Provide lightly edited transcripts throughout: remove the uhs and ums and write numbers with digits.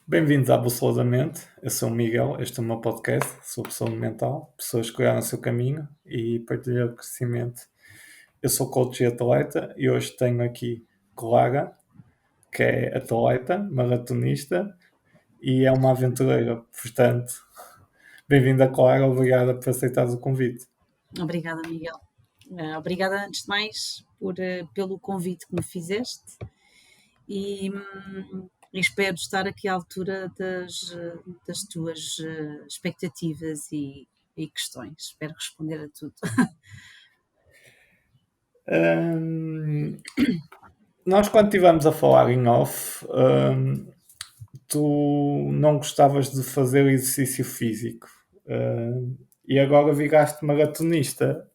Bem-vindos à Bússola da Mente. Eu sou o Miguel, este é o meu podcast sobre saúde mental, pessoas que criaram o seu caminho e partilhar o crescimento. Eu sou coach e atleta e hoje tenho aqui Clara, que é atleta, maratonista e é uma aventureira. Portanto, bem-vinda, Clara, obrigada por aceitares o convite. Obrigada, Miguel. Obrigada, antes de mais, pelo convite que me fizeste e espero estar aqui à altura das tuas expectativas e questões. Espero responder a tudo. Hum, Nós, quando estivemos a falar em off, tu não gostavas de fazer exercício físico e agora viraste maratonista.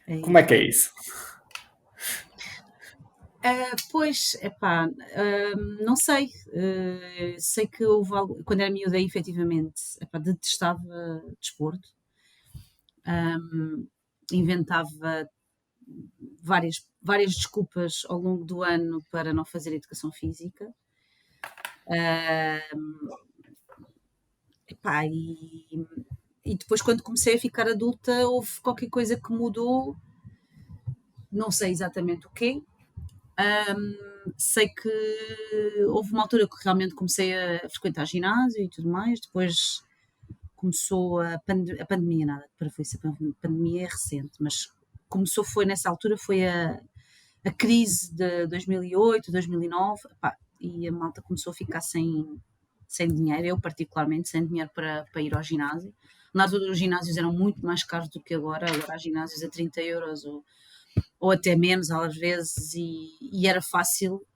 É Como é que isso. é isso? Pois, epá, não sei. Sei que houve algo, quando era miúda, efetivamente, epá, detestava desporto. Inventava várias desculpas ao longo do ano para não fazer educação física. Epá, e depois, quando comecei a ficar adulta, houve qualquer coisa que mudou, não sei exatamente o quê. Sei que houve uma altura que realmente comecei a frequentar ginásio e tudo mais, depois começou a pandemia, nada, para foi a pandemia é recente, mas começou, foi nessa altura, foi a crise de 2008, 2009, epá, e a malta começou a ficar sem dinheiro, eu particularmente, sem dinheiro para ir ao ginásio. Na altura os ginásios eram muito mais caros do que agora há ginásios a 30 euros ou até menos às vezes, e era fácil,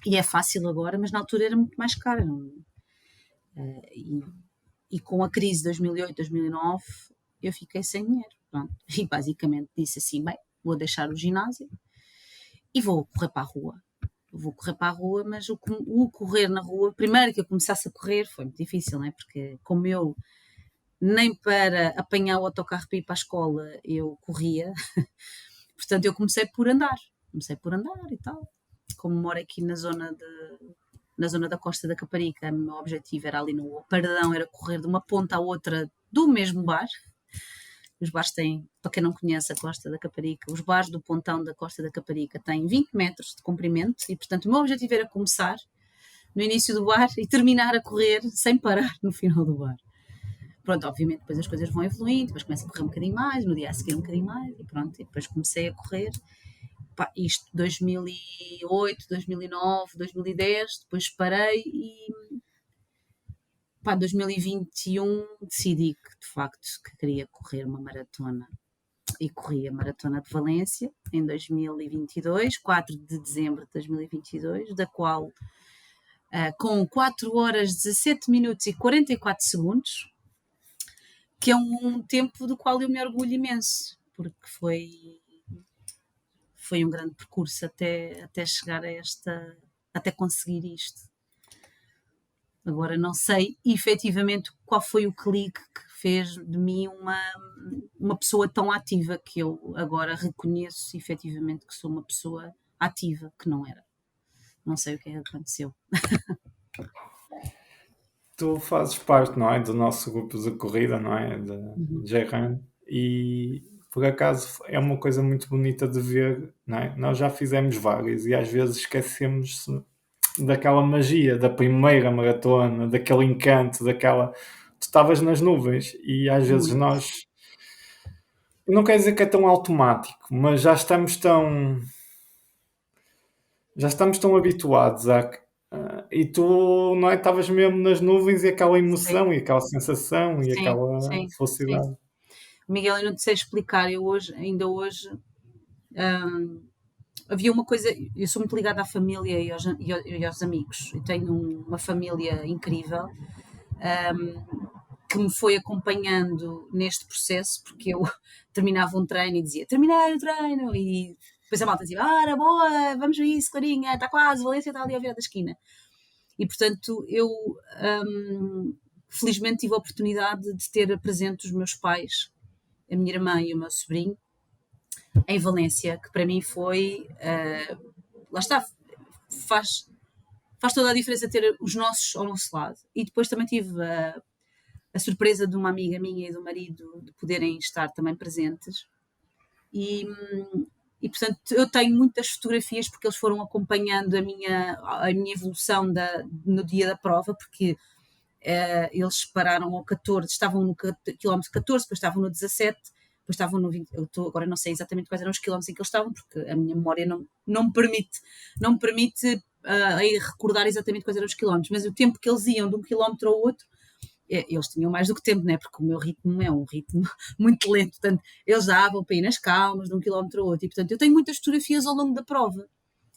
e é fácil agora, mas na altura era muito mais caro. E, e com a crise de 2008, 2009, eu fiquei sem dinheiro. Pronto. E basicamente disse assim: bem, vou deixar o ginásio e vou correr para a rua. Vou correr para a rua, mas o correr na rua, primeiro que eu começasse a correr foi muito difícil, não é? Porque como eu nem para apanhar o autocarro para ir para a escola eu corria, portanto eu comecei por andar e tal. Como moro aqui na zona da Costa da Caparica, o meu objetivo era ali no Paradão, era correr de uma ponta à outra do mesmo bar. Os bares têm, para quem não conhece a Costa da Caparica, os bares do pontão da Costa da Caparica têm 20 metros de comprimento e, portanto, o meu objetivo era começar no início do bar e terminar a correr sem parar no final do bar. Pronto, obviamente depois as coisas vão evoluindo, depois começo a correr um bocadinho mais, no dia a seguir um bocadinho mais e pronto, e depois comecei a correr. Pá, isto 2008, 2009, 2010, depois parei e pá, 2021 decidi que de facto que queria correr uma maratona e corri a Maratona de Valência em 2022, 4 de dezembro de 2022, da qual com 4 horas 17 minutos e 44 segundos, que é um tempo do qual eu me orgulho imenso, porque foi um grande percurso até chegar até conseguir isto. Agora não sei efetivamente qual foi o clique que fez de mim uma pessoa tão ativa, que eu agora reconheço efetivamente que sou uma pessoa ativa, que não era. Não sei o que é que aconteceu. Tu fazes parte, não é, do nosso grupo de corrida, não é, de Uhum. J-Run, e por acaso é uma coisa muito bonita de ver, não é? Nós já fizemos várias e às vezes esquecemos daquela magia da primeira maratona, daquele encanto, daquela. Tu estavas nas nuvens e às vezes Muito. nós. Não quer dizer que é tão automático, mas já estamos tão habituados e tu não é? Estavas mesmo nas nuvens e aquela Sim, emoção e aquela sensação e sim, aquela sim, sim. felicidade. Miguel, eu não te sei explicar, ainda hoje, havia uma coisa, eu sou muito ligada à família e aos amigos, eu tenho uma família incrível, que me foi acompanhando neste processo, porque eu terminava um treino e dizia, terminei o treino, e depois a malta dizia, ora, boa, vamos a isso, Clarinha, está quase, Valência está ali ao virar da esquina. E, portanto, eu felizmente tive a oportunidade de ter presente os meus pais, a minha irmã e o meu sobrinho, em Valência, que para mim foi, lá está, faz faz toda a diferença ter os nossos ao nosso lado. E depois também tive a surpresa de uma amiga minha e do marido de poderem estar também presentes. E, portanto, eu tenho muitas fotografias porque eles foram acompanhando a minha evolução no dia da prova, porque eles pararam ao 14, estavam no quilómetro 14, depois estavam no 17, depois estavam no 20. Agora não sei exatamente quais eram os quilómetros em que eles estavam, porque a minha memória não me permite recordar exatamente quais eram os quilómetros, mas o tempo que eles iam de um quilómetro ao outro, eles tinham mais do que tempo, né? Porque o meu ritmo é um ritmo muito lento, portanto, eles davam para ir nas calmas de um quilómetro ao outro, e portanto eu tenho muitas fotografias ao longo da prova,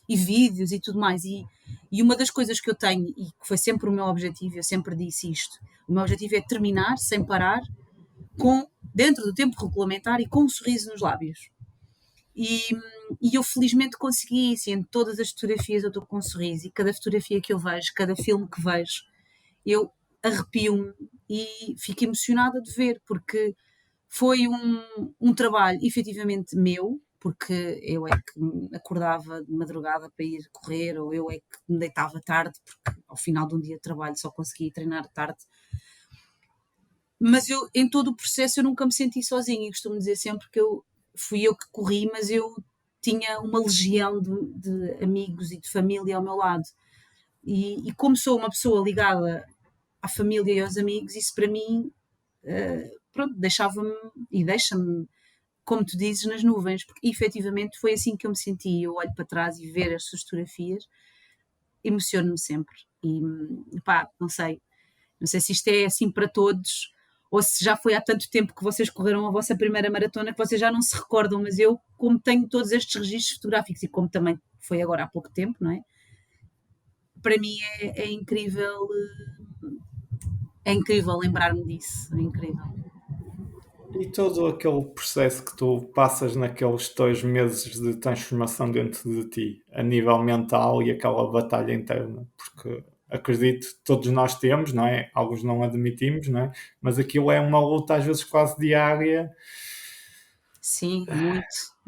e vídeos e tudo mais, e uma das coisas que eu tenho, e que foi sempre o meu objetivo, eu sempre disse isto, o meu objetivo é terminar sem parar, dentro do tempo regulamentar e com um sorriso nos lábios. E eu felizmente consegui isso, e em todas as fotografias eu estou com um sorriso, e cada fotografia que eu vejo, cada filme que vejo, eu arrepio-me e fico emocionada de ver, porque foi um trabalho efetivamente meu, porque eu é que me acordava de madrugada para ir correr, ou eu é que me deitava tarde, porque ao final de um dia de trabalho só conseguia treinar tarde. Mas em todo o processo eu nunca me senti sozinha, e costumo dizer sempre que fui eu que corri, mas eu tinha uma legião de amigos e de família ao meu lado. E como sou uma pessoa ligada à família e aos amigos, isso para mim, pronto, deixava-me e deixa-me, como tu dizes, nas nuvens, porque efetivamente foi assim que eu me senti. Eu olho para trás e ver as suas fotografias, emociono-me sempre. E pá, não sei se isto é assim para todos, ou se já foi há tanto tempo que vocês correram a vossa primeira maratona que vocês já não se recordam, mas eu, como tenho todos estes registros fotográficos e como também foi agora há pouco tempo, não é? Para mim é incrível, lembrar-me disso, é incrível. E todo aquele processo que tu passas naqueles 2 meses de transformação dentro de ti, a nível mental e aquela batalha interna, porque acredito que todos nós temos, não é? Alguns não admitimos, não é? Mas aquilo é uma luta às vezes quase diária. Sim,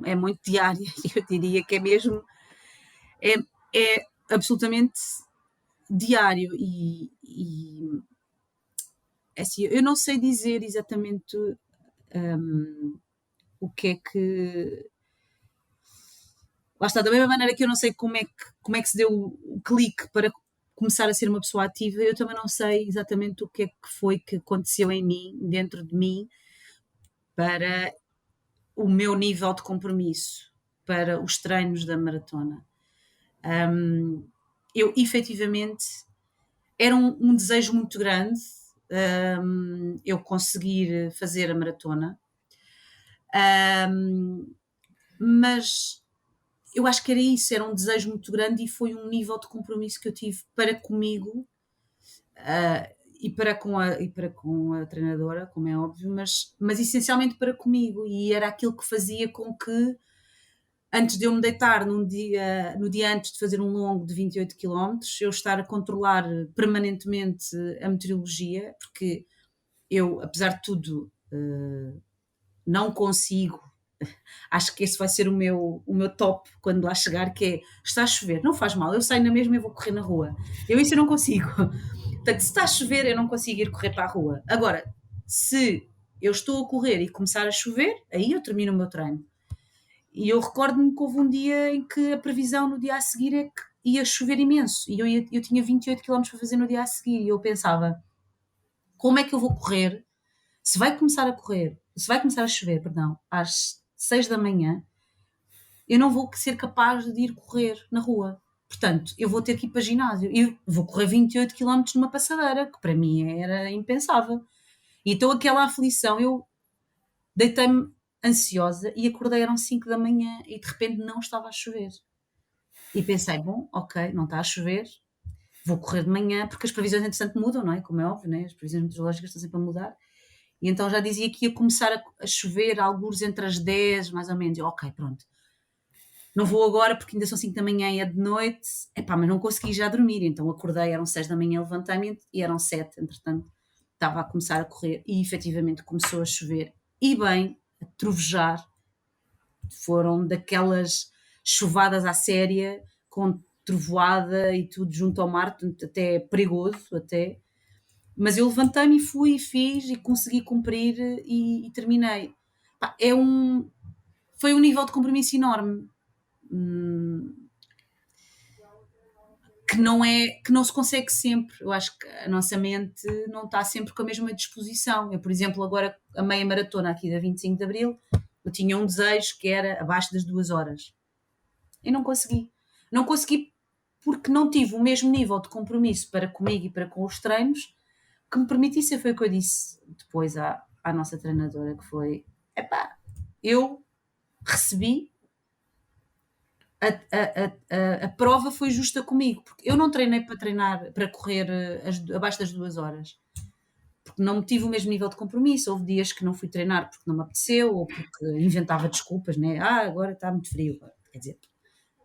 é muito diária, eu diria que é mesmo, é absolutamente diário, e assim, eu não sei dizer exatamente o que é que. Lá está, da mesma maneira que eu não sei como é que se deu o clique para começar a ser uma pessoa ativa, eu também não sei exatamente o que é que foi que aconteceu em mim, dentro de mim, para o meu nível de compromisso, para os treinos da maratona. Eu efetivamente era um desejo muito grande, eu conseguir fazer a maratona, mas eu acho que era isso, era um desejo muito grande, e foi um nível de compromisso que eu tive para comigo, e para com a treinadora, como é óbvio, mas essencialmente para comigo, e era aquilo que fazia com que, antes de eu me deitar no dia antes de fazer um longo de 28 km, eu estar a controlar permanentemente a meteorologia, porque eu, apesar de tudo, não consigo. Acho que esse vai ser o meu top quando lá chegar, que é: está a chover, não faz mal, eu saio na mesma e vou correr na rua. Isso eu não consigo. Portanto, se está a chover, eu não consigo ir correr para a rua. Agora, se eu estou a correr e começar a chover, aí eu termino o meu treino. E eu recordo-me que houve um dia em que a previsão no dia a seguir é que ia chover imenso, e eu tinha 28 km para fazer no dia a seguir, e eu pensava: como é que eu vou correr? Se vai começar a chover, perdão, às 6 da manhã, eu não vou ser capaz de ir correr na rua. Portanto, eu vou ter que ir para ginásio. E vou correr 28 km numa passadeira, que para mim era impensável. E então aquela aflição, eu deitei-me ansiosa e acordei, eram 5 da manhã, e de repente não estava a chover. E pensei: bom, ok, não está a chover, vou correr de manhã, porque as previsões entretanto mudam, não é? Como é óbvio, não é? As previsões meteorológicas estão sempre a mudar. E então já dizia que ia começar a chover alguns entre as 10, mais ou menos. Eu, ok, pronto. Não vou agora porque ainda são 5 da manhã e é de noite. Epá, mas não consegui já dormir. Então acordei, eram 6 da manhã, levantei-me, e eram 7, entretanto. Estava a começar a correr e efetivamente começou a chover. E bem, a trovejar. Foram daquelas chuvadas à séria, com trovoada e tudo junto ao mar, portanto, até perigoso, até. Mas eu levantei-me e fui e fiz e consegui cumprir e terminei. Pá, foi um nível de compromisso enorme, que não se consegue sempre. Eu acho que a nossa mente não está sempre com a mesma disposição. Eu, por exemplo, agora a meia maratona aqui da 25 de Abril, eu tinha um desejo que era abaixo das 2 horas. E não consegui. Não consegui porque não tive o mesmo nível de compromisso para comigo e para com os treinos que me permitisse. Foi o que eu disse depois à nossa treinadora, que foi, epá, eu recebi, a prova foi justa comigo, porque eu não treinei para correr abaixo das 2 horas, porque não tive o mesmo nível de compromisso. Houve dias que não fui treinar porque não me apeteceu, ou porque inventava desculpas, né? Agora está muito frio, quer dizer,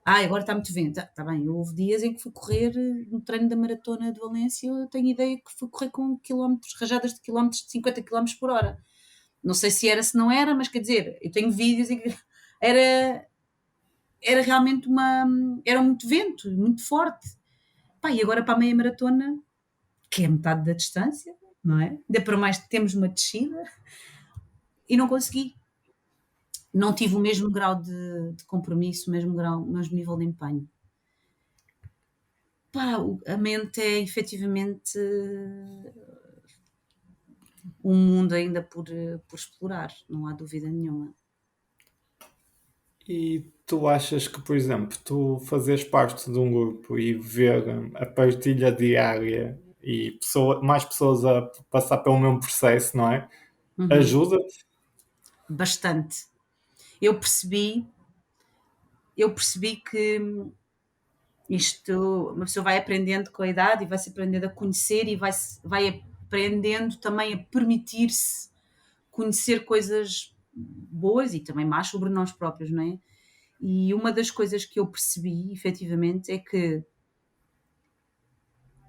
agora está muito vento. Está bem, houve dias em que fui correr no treino da maratona de Valência, eu tenho ideia que fui correr com rajadas de quilómetros de 50 km por hora. Não sei se era, se não era, mas quer dizer, eu tenho vídeos em que era realmente era muito vento, muito forte. Pá, e agora para a meia maratona, que é metade da distância, não é? Ainda para mais temos uma descida e não consegui. Não tive o mesmo grau de compromisso, o mesmo nível de empenho. Pá, a mente é efetivamente um mundo ainda por explorar, não há dúvida nenhuma. E tu achas que, por exemplo, tu fazes parte de um grupo e ver a partilha diária e mais pessoas a passar pelo mesmo processo, não é? Uhum. Ajuda-te? Bastante. Eu percebi que isto, uma pessoa vai aprendendo com a idade e vai-se aprendendo a conhecer e vai aprendendo também a permitir-se conhecer coisas boas e também más sobre nós próprios, não é? E uma das coisas que eu percebi, efetivamente, é que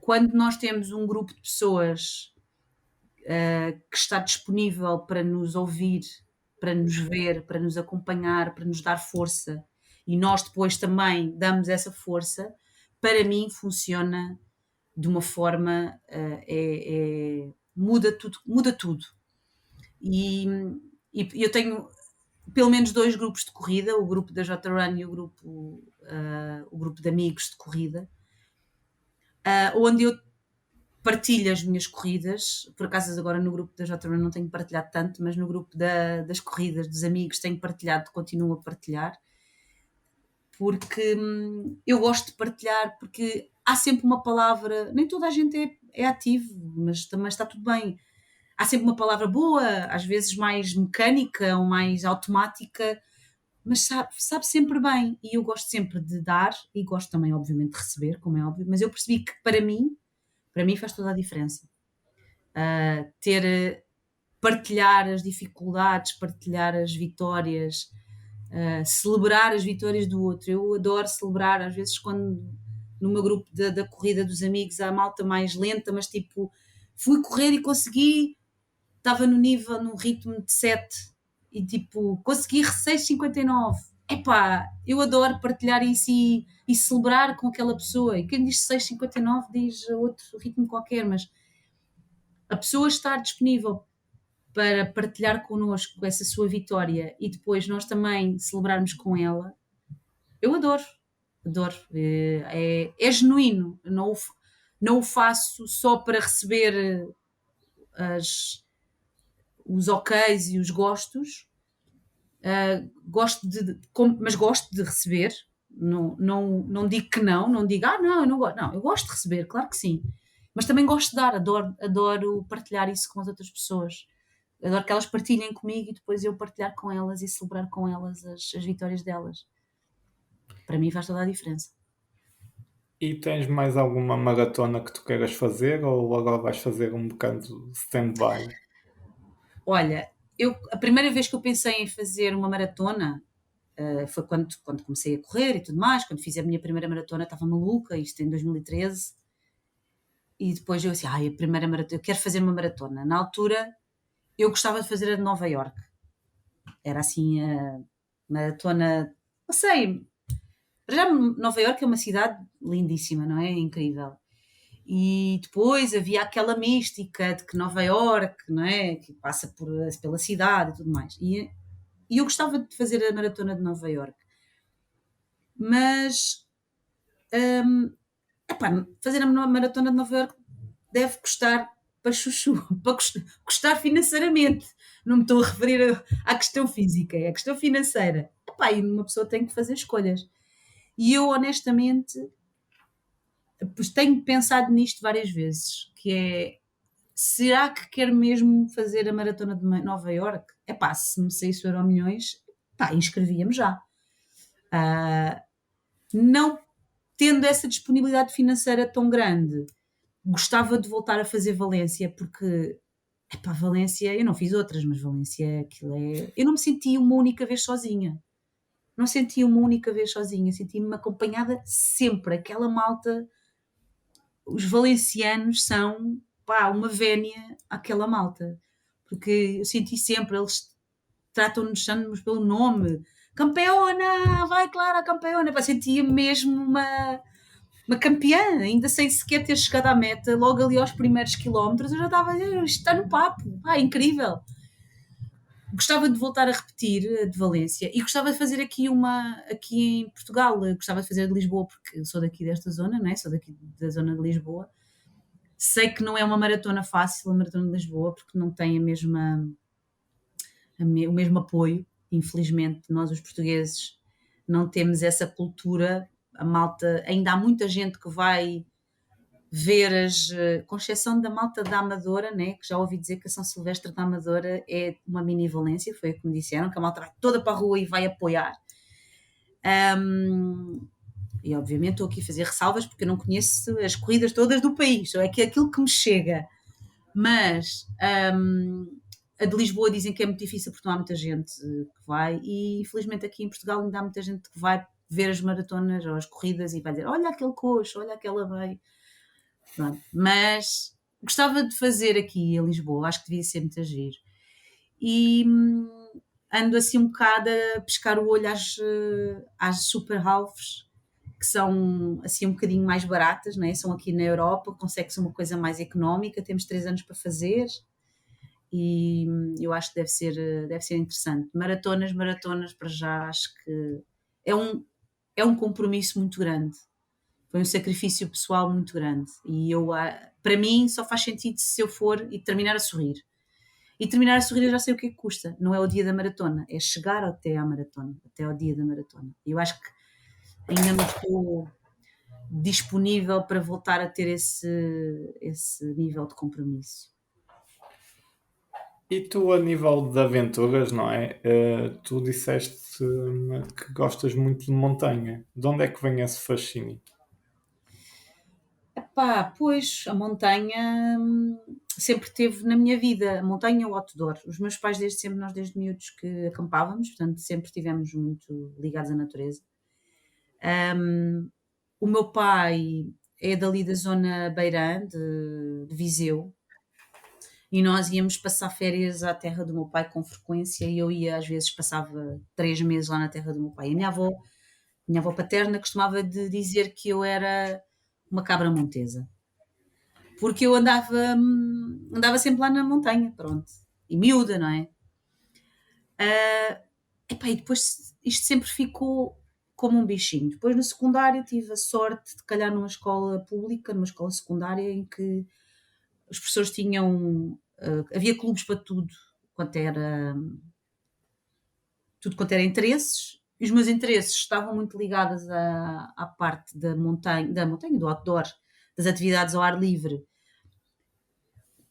quando nós temos um grupo de pessoas que está disponível para nos ouvir, para nos ver, para nos acompanhar, para nos dar força, e nós depois também damos essa força, para mim funciona de uma forma, muda tudo, muda tudo. E eu tenho pelo menos 2 grupos de corrida, o grupo da J-Run e o grupo de amigos de corrida, onde eu partilho as minhas corridas. Por acaso agora no grupo da J-Run não tenho partilhado tanto, mas no grupo das corridas dos amigos tenho partilhado, continuo a partilhar, porque eu gosto de partilhar, porque há sempre uma palavra, nem toda a gente é ativo, mas também está tudo bem. Há sempre uma palavra boa, às vezes mais mecânica ou mais automática, mas sabe sempre bem. E eu gosto sempre de dar e gosto também, obviamente, de receber, como é óbvio, mas eu percebi que para mim faz toda a diferença. Partilhar as dificuldades, partilhar as vitórias, celebrar as vitórias do outro. Eu adoro celebrar, às vezes, quando no meu grupo da corrida dos amigos há malta mais lenta, mas tipo, fui correr e consegui, estava no ritmo de 7 e tipo, consegui 6,59. Epá, eu adoro partilhar isso e celebrar com aquela pessoa. E quem diz 6,59 diz outro ritmo qualquer, mas a pessoa estar disponível para partilhar connosco essa sua vitória e depois nós também celebrarmos com ela, eu adoro, adoro. É genuíno, não o faço só para receber os ok's e os gostos, mas gosto de receber, não digo que não digo, não, eu não gosto, não, eu gosto de receber, claro que sim, mas também gosto de dar, adoro partilhar isso com as outras pessoas. Adoro que elas partilhem comigo e depois eu partilhar com elas e celebrar com elas as vitórias delas. Para mim faz toda a diferença. E tens mais alguma maratona que tu queiras fazer ou agora vais fazer um bocado stand-by? Olha, a primeira vez que eu pensei em fazer uma maratona foi quando comecei a correr e tudo mais. Quando fiz a minha primeira maratona estava maluca, isto em 2013. E depois eu assim, a primeira maratona, eu quero fazer uma maratona. Na altura eu gostava de fazer a de Nova Iorque. Era assim a maratona, não sei, Para já, Nova Iorque é uma cidade lindíssima, não é? Incrível. E depois havia aquela mística de que Nova Iorque, não é? Que passa pela cidade e tudo mais. E eu gostava de fazer a maratona de Nova Iorque. Mas, epá, fazer a maratona de Nova Iorque deve custar para chuchu, para custar financeiramente. Não me estou a referir à questão física, é a questão financeira. Epá, e uma pessoa tem que fazer escolhas. E eu, honestamente, pois tenho pensado nisto várias vezes, que é, será que quero mesmo fazer a maratona de Nova Iorque? Epá, se me saísse o Euromilhões, pá, inscrevia-me já. Não tendo essa disponibilidade financeira tão grande, gostava de voltar a fazer Valência, porque, epá, Valência, eu não fiz outras, mas Valência, aquilo é. Eu não me senti uma única vez sozinha. Não senti uma única vez sozinha, senti-me acompanhada sempre. Aquela malta, os valencianos são, pá, uma vénia àquela malta, porque eu senti sempre, eles tratam-nos, chamam-nos pelo nome. Campeona, vai Clara, campeona. Pá, sentia mesmo uma campeã, ainda sem sequer ter chegado à meta, logo ali aos primeiros quilómetros, eu já estava, isto está no papo, incrível. Gostava de voltar a repetir a de Valência e gostava de fazer aqui em Portugal, eu gostava de fazer de Lisboa, porque sou daqui desta zona, não é? Sou daqui da zona de Lisboa. Sei que não é uma maratona fácil, a maratona de Lisboa, porque não tem o mesmo apoio. Infelizmente, nós os portugueses não temos essa cultura. A malta, ainda há muita gente que vai ver com exceção da malta da Amadora, né, que já ouvi dizer que a São Silvestre da Amadora é uma mini Valência, foi o que me disseram, que a malta vai toda para a rua e vai apoiar. E obviamente estou aqui a fazer ressalvas porque eu não conheço as corridas todas do país, é que aquilo que me chega. Mas a de Lisboa dizem que é muito difícil porque não há muita gente que vai, e infelizmente aqui em Portugal ainda há muita gente que vai ver as maratonas ou as corridas e vai dizer: olha aquele coxo, olha aquela veio. Pronto. Mas gostava de fazer aqui em Lisboa, acho que devia ser muito giro. E ando assim um bocado a pescar o olho às super halves, que são assim um bocadinho mais baratas, né? São aqui na Europa, consegue-se uma coisa mais económica, temos 3 anos para fazer e eu acho que deve ser interessante. Maratonas para já, acho que é um compromisso muito grande. Foi um sacrifício pessoal muito grande e para mim só faz sentido se eu for e terminar a sorrir. E terminar a sorrir eu já sei o que é que custa. Não é o dia da maratona, é chegar até à maratona, até ao dia da maratona. E eu acho que ainda não estou disponível para voltar a ter esse nível de compromisso. E tu, a nível de aventuras, não é? Tu disseste que gostas muito de montanha. De onde é que vem esse fascínio? Epá, pois, a montanha sempre teve na minha vida, a montanha ou o outdoor. Os meus pais desde sempre, nós desde miúdos que acampávamos, portanto sempre estivemos muito ligados à natureza. O meu pai é dali da zona beirã, de Viseu, e nós íamos passar férias à terra do meu pai com frequência, e eu ia, às vezes, passava 3 meses lá na terra do meu pai. A minha avó paterna costumava de dizer que eu era uma cabra montesa, porque eu andava sempre lá na montanha, pronto, e miúda, não é? Epá, e depois isto sempre ficou como um bichinho. Depois no secundário tive a sorte de calhar numa escola pública, numa escola secundária, em que os professores tinham. Havia clubes para tudo quanto era interesses, e os meus interesses estavam muito ligados à parte da montanha, do outdoor, das atividades ao ar livre.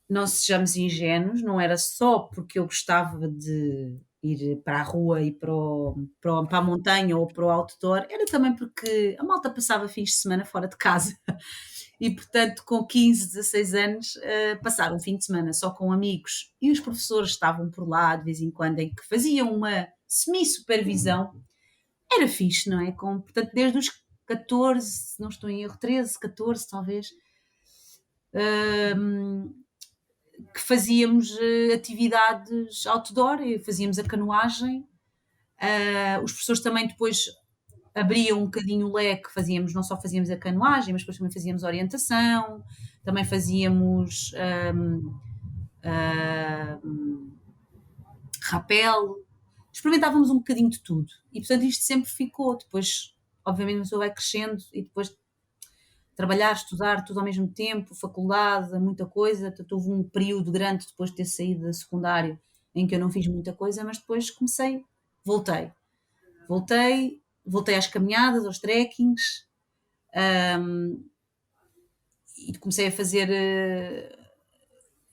Não sejamos ingênuos, não era só porque eu gostava de ir para a rua e para a montanha ou para o outdoor, era também porque a malta passava fins de semana fora de casa e, portanto, com 15, 16 anos, passar um fim de semana só com amigos e os professores estavam por lá de vez em quando, em que faziam uma semi-supervisão, era fixe, não é? Portanto, desde os 14, se não estou em erro, 13, 14 talvez, que fazíamos atividades outdoor, e fazíamos a canoagem. Os professores também depois abria um bocadinho o leque, não só fazíamos a canoagem, mas depois também fazíamos orientação, também fazíamos rapel, experimentávamos um bocadinho de tudo. E portanto isto sempre ficou. Depois, obviamente, a pessoa vai crescendo e depois trabalhar, estudar, tudo ao mesmo tempo, faculdade, muita coisa. Portanto, houve um período grande depois de ter saído da secundário em que eu não fiz muita coisa, mas depois voltei. Voltei às caminhadas, aos trekkings, e comecei a fazer.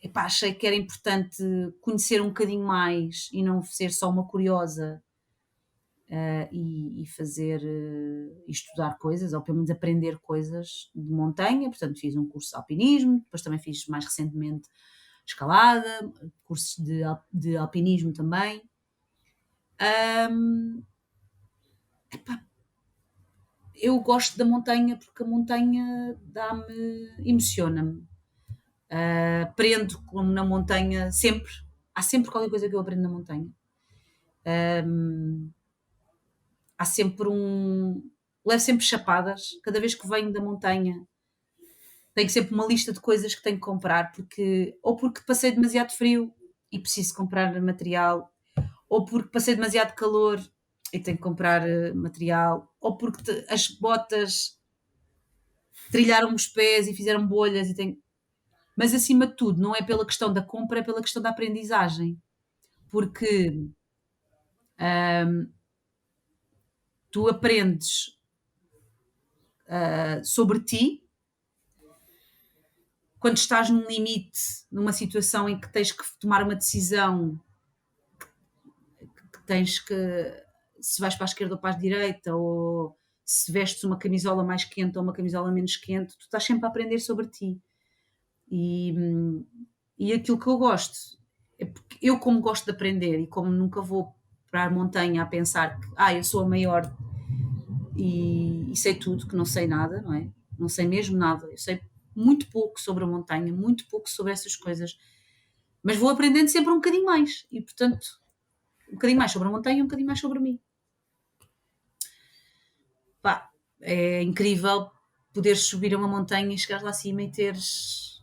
Epá, achei que era importante conhecer um bocadinho mais e não ser só uma curiosa, e fazer e estudar coisas, ou pelo menos aprender coisas de montanha. Portanto, fiz um curso de alpinismo, depois também fiz mais recentemente escalada, cursos de alpinismo também. Epá, eu gosto da montanha porque a montanha emociona-me. Aprendo como na montanha sempre. Há sempre qualquer coisa que eu aprendo na montanha. Há sempre levo sempre chapadas. Cada vez que venho da montanha, tenho sempre uma lista de coisas que tenho que comprar, ou porque passei demasiado frio e preciso comprar material, ou porque passei demasiado calor e tenho que comprar material, ou porque as botas trilharam os pés e fizeram bolhas e tenho. Mas acima de tudo, não é pela questão da compra, é pela questão da aprendizagem. Porque tu aprendes sobre ti quando estás num limite, numa situação em que tens que tomar uma decisão, que tens que, se vais para a esquerda ou para a direita, ou se vestes uma camisola mais quente ou uma camisola menos quente, tu estás sempre a aprender sobre ti. E aquilo que eu gosto é porque eu, como gosto de aprender e como nunca vou para a montanha a pensar que eu sou a maior e sei tudo, que não sei nada, não é? Não sei mesmo nada. Eu sei muito pouco sobre a montanha, muito pouco sobre essas coisas, mas vou aprendendo sempre um bocadinho mais e, portanto, um bocadinho mais sobre a montanha e um bocadinho mais sobre mim. Pá, é incrível poderes subir a uma montanha e chegar lá acima e teres,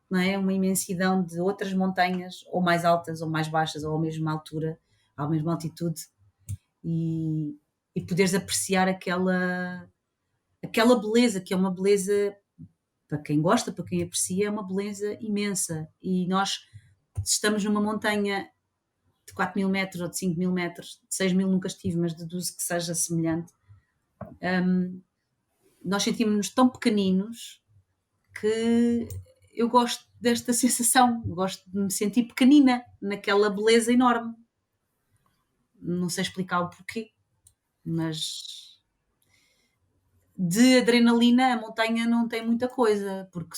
não é, uma imensidão de outras montanhas, ou mais altas, ou mais baixas, ou à mesma altura, à mesma altitude, e poderes apreciar aquela beleza, que é uma beleza, para quem gosta, para quem aprecia, é uma beleza imensa. E nós estamos numa montanha de 4.000 metros, ou de 5.000 metros, de 6.000 nunca estive, mas deduzo que seja semelhante. Nós sentimos-nos tão pequeninos que eu gosto desta sensação, gosto de me sentir pequenina naquela beleza enorme. Não sei explicar o porquê, mas de adrenalina a montanha não tem muita coisa, porque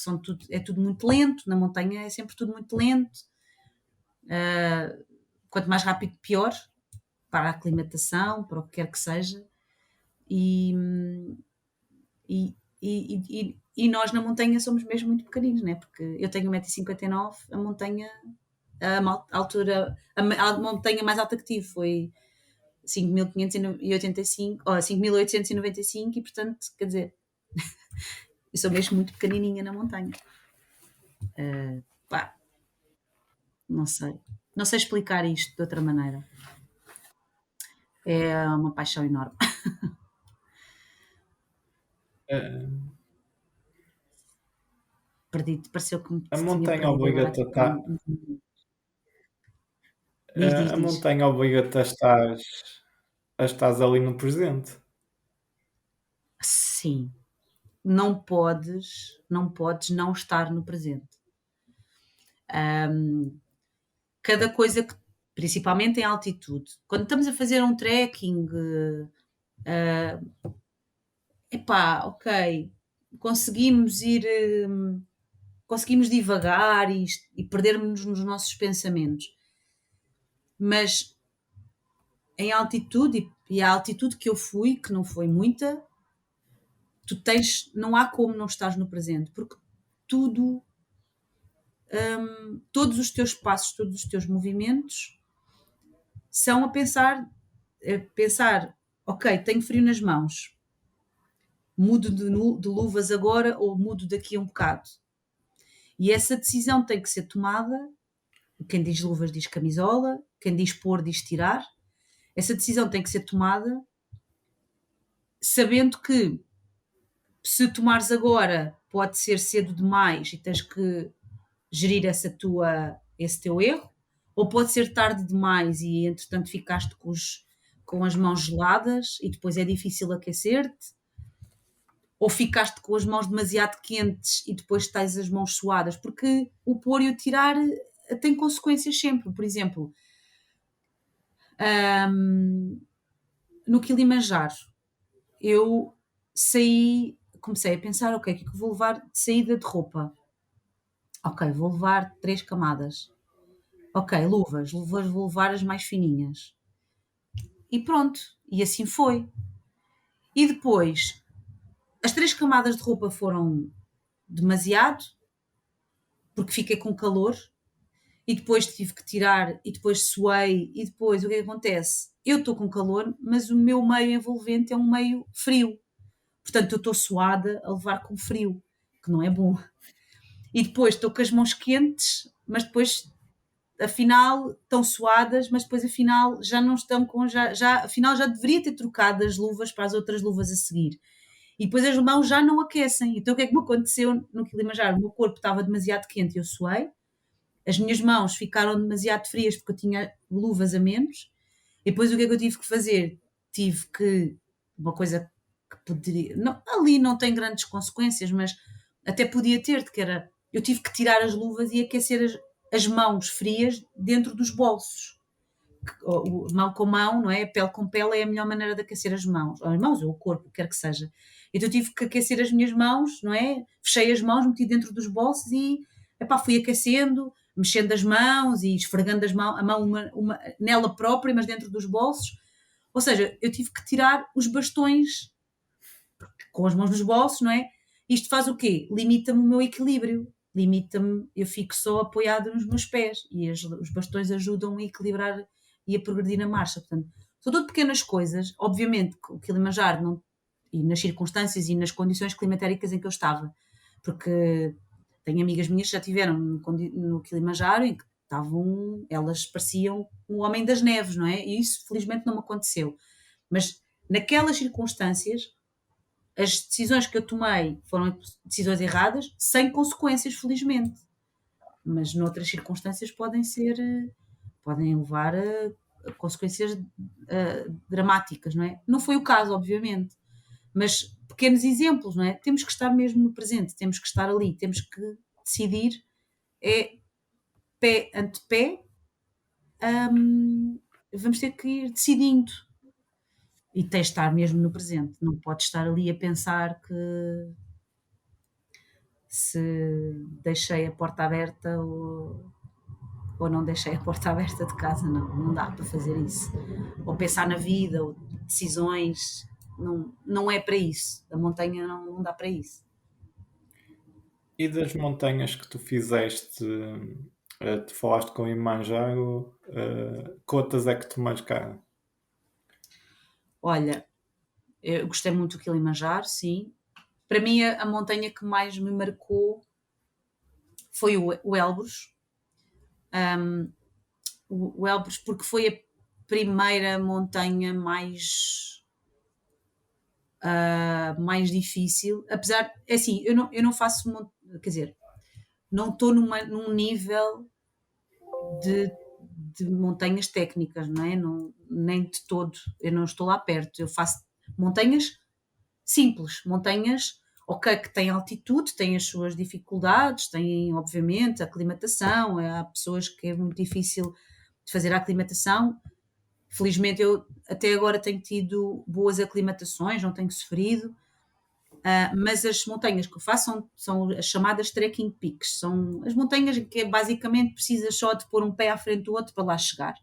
é tudo muito lento, na montanha é sempre tudo muito lento. Quanto mais rápido, pior, para a aclimatação, para o que quer que seja. E, e nós na montanha somos mesmo muito pequeninos, né? Porque eu tenho 1,59 m, a montanha, a montanha mais alta que tive foi 5.585 ou 5.895 e, portanto, quer dizer, eu sou mesmo muito pequenininha na montanha. Pá, não sei explicar isto de outra maneira. É uma paixão enorme. Perdi-te, pareceu que me A tinha montanha perdido agora obriga-te aqui por Diz. a montanha obriga-te a estares ali no presente. Sim, não podes não estar no presente. Cada coisa que, principalmente em altitude, quando estamos a fazer um trekking, epá, ok, conseguimos ir, conseguimos divagar e perdermos nos nossos pensamentos, mas em altitude, e a altitude que eu fui, que não foi muita, não há como não estares no presente, porque tudo, todos os teus passos, todos os teus movimentos são a pensar ok, tenho frio nas mãos, mudo de luvas agora ou mudo daqui a um bocado. E essa decisão tem que ser tomada, quem diz luvas diz camisola, quem diz pôr diz tirar, essa decisão tem que ser tomada sabendo que se tomares agora pode ser cedo demais e tens que gerir esse teu erro, ou pode ser tarde demais e entretanto ficaste com as mãos geladas e depois é difícil aquecer-te, ou ficaste com as mãos demasiado quentes e depois tens as mãos suadas, porque o pôr e o tirar tem consequências sempre. Por exemplo, no Kilimanjaro, eu comecei a pensar, ok, o que é que vou levar de saída de roupa? Ok, vou levar 3 camadas. Ok, luvas vou levar as mais fininhas. E pronto, e assim foi. E depois, as 3 camadas de roupa foram demasiado, porque fiquei com calor, e depois tive que tirar, e depois suei, e depois o que é que acontece? Eu estou com calor, mas o meu meio envolvente é um meio frio. Portanto, eu estou suada a levar com frio, que não é bom. E depois estou com as mãos quentes, mas depois afinal estão suadas, mas depois afinal já não estão com afinal já deveria ter trocado as luvas para as outras luvas a seguir. E depois as mãos já não aquecem. Então o que é que me aconteceu no Kilimanjaro? O meu corpo estava demasiado quente e eu suei, as minhas mãos ficaram demasiado frias porque eu tinha luvas a menos, e depois o que é que eu tive que fazer? Tive que, uma coisa que poderia, não, ali não tem grandes consequências, mas até podia ter, que era, eu tive que tirar as luvas e aquecer as mãos frias dentro dos bolsos. Mão com mão, não é? Pele com pele é a melhor maneira de aquecer as mãos ou o corpo, quer que seja. Então eu tive que aquecer as minhas mãos, não é? Fechei as mãos, meti dentro dos bolsos e epá, fui aquecendo, mexendo as mãos e esfregando a mão nela própria, mas dentro dos bolsos. Ou seja, eu tive que tirar os bastões com as mãos nos bolsos, não é? Isto faz o quê? Limita-me o meu equilíbrio, limita-me, eu fico só apoiada nos meus pés e os bastões ajudam a equilibrar e a progredir na marcha. Portanto, são tudo pequenas coisas. Obviamente que o Kilimanjaro, não, e nas circunstâncias e nas condições climatéricas em que eu estava, porque tenho amigas minhas que já tiveram no Kilimanjaro em que elas pareciam um homem das neves, não é? E isso felizmente não me aconteceu. Mas naquelas circunstâncias, as decisões que eu tomei foram decisões erradas, sem consequências, felizmente. Mas noutras circunstâncias podem levar a consequências dramáticas, não é? Não foi o caso, obviamente, mas pequenos exemplos, não é? Temos que estar mesmo no presente, temos que estar ali, temos que decidir, é pé ante pé, vamos ter que ir decidindo. E tens de estar mesmo no presente, não podes estar ali a pensar que se deixei a porta aberta ou não deixei a porta aberta de casa, não dá para fazer isso. Ou pensar na vida, ou decisões, não é para isso. A montanha não dá para isso. E das montanhas que tu fizeste, tu falaste com o Imanjaro, quantas é que tu mais cá? Olha, eu gostei muito do Kilimanjaro, sim. Para mim, a montanha que mais me marcou foi o Elbrus. O Elbrus, porque foi a primeira montanha mais difícil, apesar, é assim, eu não faço, quer dizer, não estou num nível de, de montanhas técnicas, não é? Não, nem de todo, eu não estou lá perto, eu faço montanhas simples, montanhas, ok, que têm altitude, têm as suas dificuldades, têm, obviamente, a aclimatação, há pessoas que é muito difícil de fazer a aclimatação. Felizmente eu até agora tenho tido boas aclimatações, não tenho sofrido, mas as montanhas que eu faço são as chamadas trekking peaks, são as montanhas em que basicamente precisas só de pôr um pé à frente do outro para lá chegar.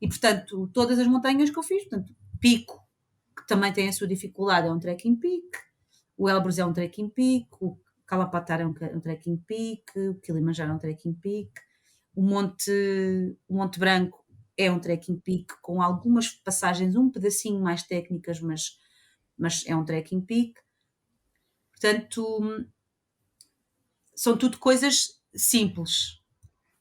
E portanto, todas as montanhas que eu fiz, portanto, Pico, que também tem a sua dificuldade, é um trekking peak, o Elbrus é um trekking peak, o Kalapatar é um trekking peak, o Kilimanjaro é um trekking peak, o Monte Branco é um trekking peak com algumas passagens um pedacinho mais técnicas, mas é um trekking peak. Portanto, são tudo coisas simples,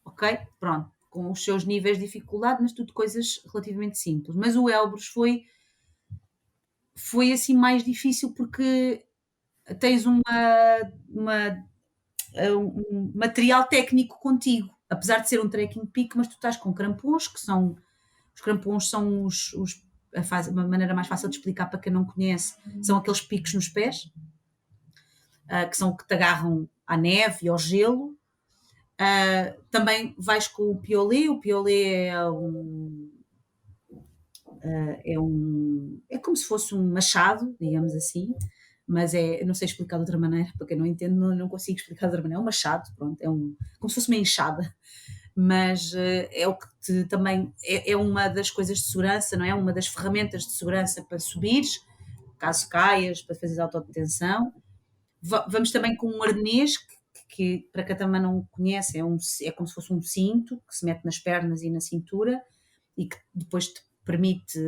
ok? Pronto, com os seus níveis de dificuldade, mas tudo coisas relativamente simples. Mas o Elbrus foi assim mais difícil porque tens um material técnico contigo, apesar de ser um trekking peak, mas tu estás com crampons, que são os crampons são uma maneira mais fácil de explicar para quem não conhece, são aqueles picos nos pés, que são que te agarram à neve e ao gelo. Também vais com o piolé. O piolé é como se fosse um machado, digamos assim, mas não sei explicar de outra maneira, para quem não entende, não consigo explicar de outra maneira. É um machado, pronto, como se fosse uma enxada, mas é o que também é uma das coisas de segurança, não é? Uma das ferramentas de segurança para subires, caso caias, para fazeres autodetenção. Vamos também com um arnês, que para quem também não conhece, é como se fosse um cinto que se mete nas pernas e na cintura e que depois te permite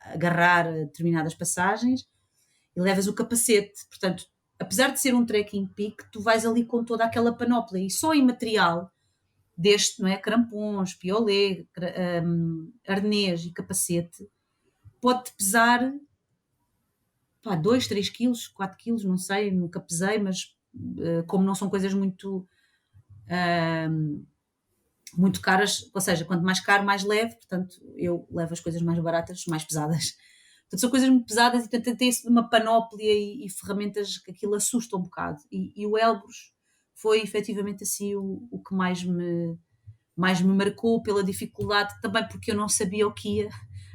agarrar determinadas passagens, e levas o capacete. Portanto, apesar de ser um trekking peak, tu vais ali com toda aquela panóplia, e só em material deste, não é? Crampons, piolé, arnês e capacete, pode-te pesar 2, 3 quilos, 4 quilos, não sei, nunca pesei, mas como não são coisas muito caras, ou seja, quanto mais caro, mais leve, portanto, eu levo as coisas mais baratas, mais pesadas. Portanto, são coisas muito pesadas e portanto, tem uma panóplia e ferramentas que aquilo assusta um bocado. E o Elbrus foi efetivamente assim o que mais me marcou pela dificuldade, também porque eu não sabia o que ia,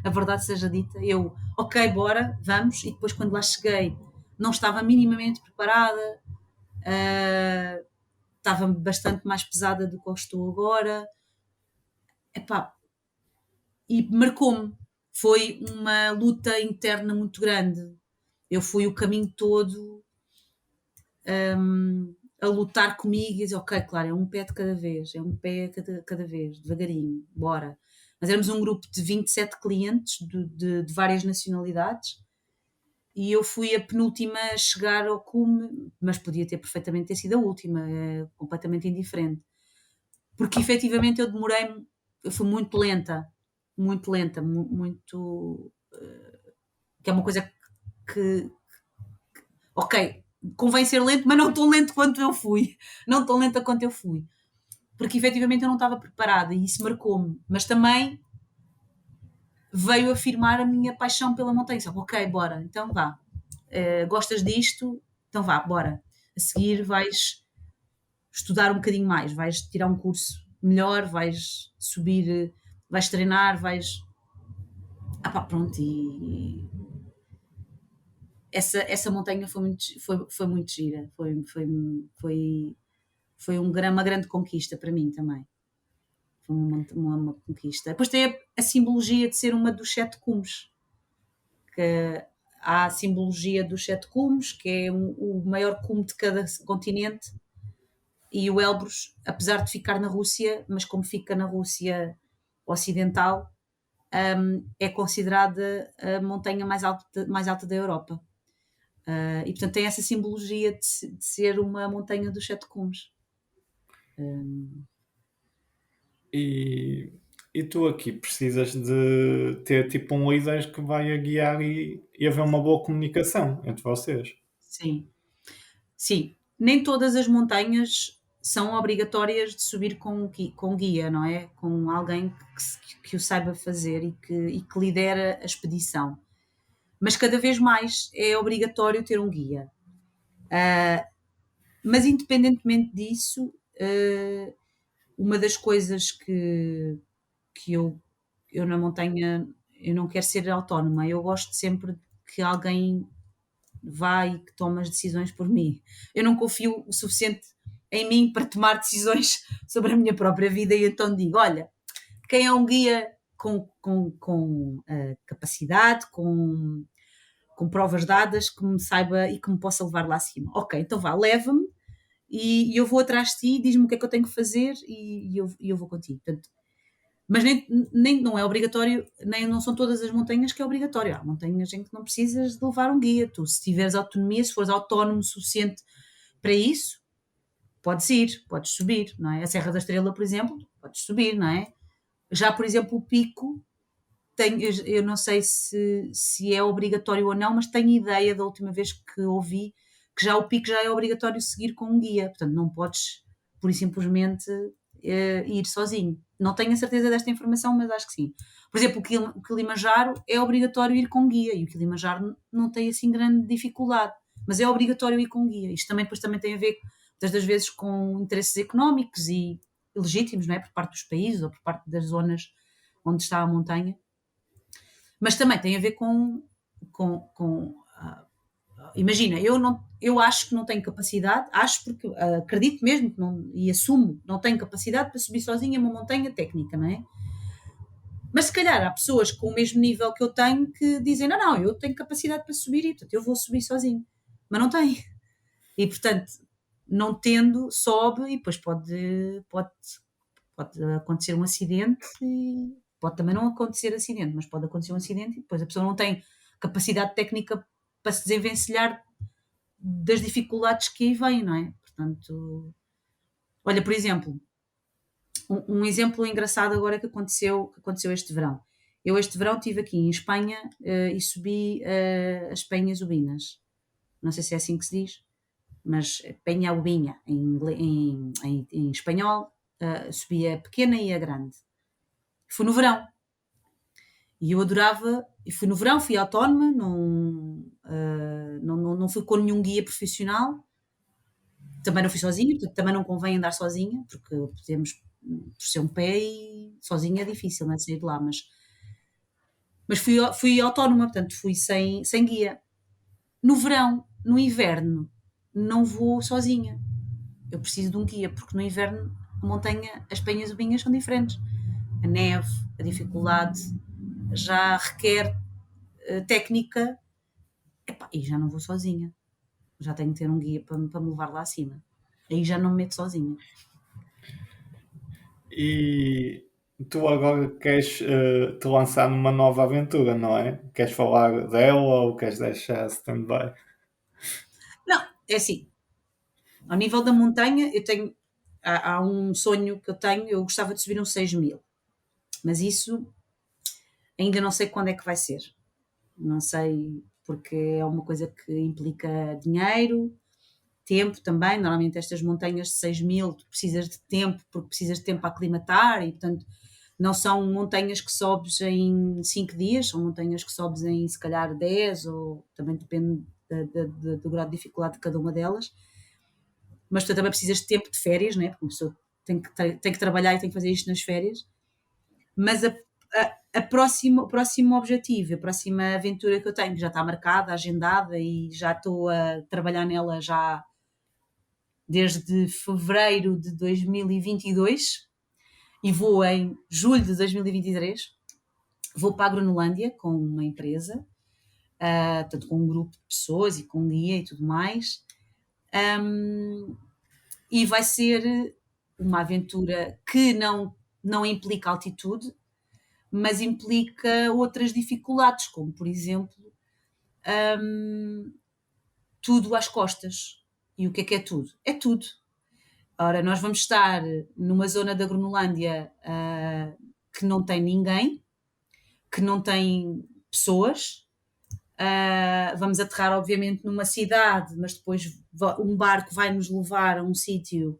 a verdade seja dita. Eu, ok, bora, vamos, e depois quando lá cheguei não estava minimamente preparada, estava bastante mais pesada do que eu estou agora. Epá, e marcou-me. Foi uma luta interna muito grande. Eu fui o caminho todo a lutar comigo e dizer, ok, claro, é um pé de cada vez, é um pé cada vez, devagarinho, bora. Mas éramos um grupo de 27 clientes de várias nacionalidades e eu fui a penúltima a chegar ao cume, mas podia ter perfeitamente ter sido a última, completamente indiferente. Porque efetivamente eu fui muito lenta, muito. Que é uma coisa que ok, convém ser lento, mas não tão lento quanto eu fui. Não tão lenta quanto eu fui. Porque efetivamente eu não estava preparada e isso marcou-me. Mas também veio afirmar a minha paixão pela montanha. Só, ok, bora, então vá. Gostas disto? Então vá, bora. A seguir vais estudar um bocadinho mais, vais tirar um curso melhor, vais subir, vais treinar, vais. Pronto, e essa montanha foi muito gira, foi uma grande conquista para mim também. Foi uma conquista. Depois tem a simbologia de ser uma dos 7 cumes, que há a simbologia dos 7 cumes, que é o maior cume de cada continente, e o Elbrus, apesar de ficar na Rússia, mas como fica na Rússia Ocidental, é considerada a montanha mais alta da Europa. E portanto tem essa simbologia de ser uma montanha dos 7 cumes. E tu aqui precisas de ter tipo um líder que vai a guiar e haver uma boa comunicação entre vocês. Sim, sim. Nem todas as montanhas são obrigatórias de subir com guia, não é? Com alguém que o saiba fazer e que lidera a expedição. Mas cada vez mais é obrigatório ter um guia. Mas independentemente disso, uma das coisas que eu na montanha, eu não quero ser autónoma, eu gosto sempre que alguém vá e que tome as decisões por mim. Eu não confio o suficiente em mim para tomar decisões sobre a minha própria vida e então digo, olha, quem é um guia com capacidade, com provas dadas, que me saiba e que me possa levar lá acima. Ok, então vá, leva-me e eu vou atrás de ti, diz-me o que é que eu tenho que fazer e eu vou contigo. Portanto, Mas nem não é obrigatório, nem não são todas as montanhas que é obrigatório. Há montanhas em que não precisas de levar um guia. Tu, se tiveres autonomia, se fores autónomo o suficiente para isso, podes ir, podes subir, não é? A Serra da Estrela, por exemplo, podes subir, não é? Já, por exemplo, o Pico, eu não sei se é obrigatório ou não, mas tenho ideia da última vez que ouvi que já o Pico já é obrigatório seguir com um guia, portanto não podes, por simplesmente, ir sozinho. Não tenho a certeza desta informação, mas acho que sim. Por exemplo, o Kilimanjaro é obrigatório ir com guia e o Kilimanjaro não tem assim grande dificuldade, mas é obrigatório ir com guia. Isto também, depois, também tem a ver, muitas das vezes, com interesses económicos e legítimos, não é? Por parte dos países ou por parte das zonas onde está a montanha, mas também tem a ver com imagina, eu acho que não tenho capacidade, acho porque acredito mesmo que não, e assumo, não tenho capacidade para subir sozinha uma montanha técnica, não é? Mas se calhar há pessoas com o mesmo nível que eu tenho que dizem, não, eu tenho capacidade para subir e portanto eu vou subir sozinho, mas não tem. E portanto, não tendo, sobe e depois pode acontecer um acidente e pode também não acontecer acidente, mas pode acontecer um acidente e depois a pessoa não tem capacidade técnica para se desenvencilhar das dificuldades que aí vêm, não é? Portanto, olha, por exemplo, um exemplo engraçado agora que aconteceu este verão. Eu este verão estive aqui em Espanha e subi as Penhas Ubinas. Não sei se é assim que se diz, mas Penha Ubinha em espanhol, subi a pequena e a grande. Fui no verão e eu adorava, e fui no verão, fui autónoma, não fui com nenhum guia profissional, também não fui sozinha, portanto também não convém andar sozinha, porque podemos torcer um pé e sozinha é difícil, não é, sair de lá, mas fui autónoma, portanto fui sem guia. No verão, no inverno, não vou sozinha, eu preciso de um guia, porque no inverno a montanha, as penhas e vinhas são diferentes. A neve, a dificuldade já requer técnica. Epá, e já não vou sozinha. Já tenho que ter um guia para me levar lá acima. Aí já não me meto sozinha. E tu agora queres te lançar numa nova aventura, não é? Queres falar dela ou queres deixar stand-by? Não, é assim. Ao nível da montanha, eu tenho. Há um sonho que eu tenho, eu gostava de subir um 6.000, mas isso ainda não sei quando é que vai ser. Não sei, porque é uma coisa que implica dinheiro, tempo também. Normalmente estas montanhas de 6.000 tu precisas de tempo, porque precisas de tempo para aclimatar e, portanto, não são montanhas que sobes em 5 dias, são montanhas que sobes em se calhar 10 ou também depende do grau de dificuldade de cada uma delas. Mas tu também precisas de tempo de férias, né? Porque uma pessoa tem que trabalhar e tem que fazer isto nas férias. Mas o próximo objetivo, a próxima aventura que eu tenho, já está marcada, agendada e já estou a trabalhar nela já desde fevereiro de 2022 e vou em julho de 2023. Vou para a Gronolândia com uma empresa, portanto, com um grupo de pessoas e com um guia e tudo mais. E vai ser uma aventura que não implica altitude, mas implica outras dificuldades, como por exemplo, tudo às costas. E o que é tudo? É tudo. Ora, nós vamos estar numa zona da Gronolândia que não tem ninguém, que não tem pessoas. Vamos aterrar, obviamente, numa cidade, mas depois um barco vai nos levar a um sítio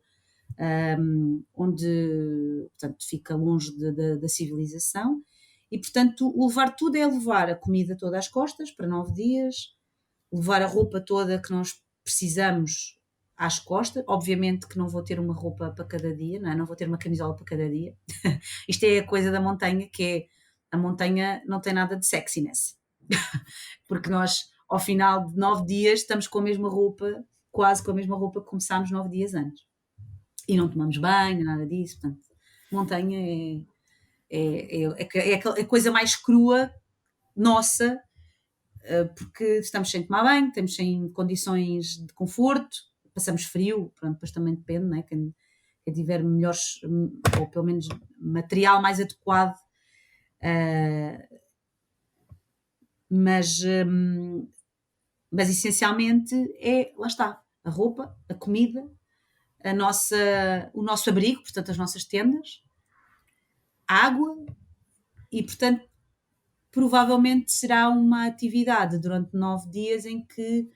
onde, portanto, fica longe da civilização. E, portanto, o levar tudo é levar a comida toda às costas para 9 dias, levar a roupa toda que nós precisamos às costas. Obviamente que não vou ter uma roupa para cada dia, não é? Não vou ter uma camisola para cada dia. Isto é a coisa da montanha, que é a montanha não tem nada de sexiness. Porque nós, ao final de 9 dias, estamos com a mesma roupa, quase com a mesma roupa que começámos 9 dias antes. E não tomamos banho, nada disso. Portanto, montanha é a coisa mais crua nossa, porque estamos sem tomar banho, estamos sem condições de conforto, passamos frio, pronto, depois também depende, né? quem tiver melhores, ou pelo menos material mais adequado, mas essencialmente lá está, a roupa, a comida, o nosso abrigo, portanto as nossas tendas, a água e, portanto, provavelmente será uma atividade durante 9 dias em que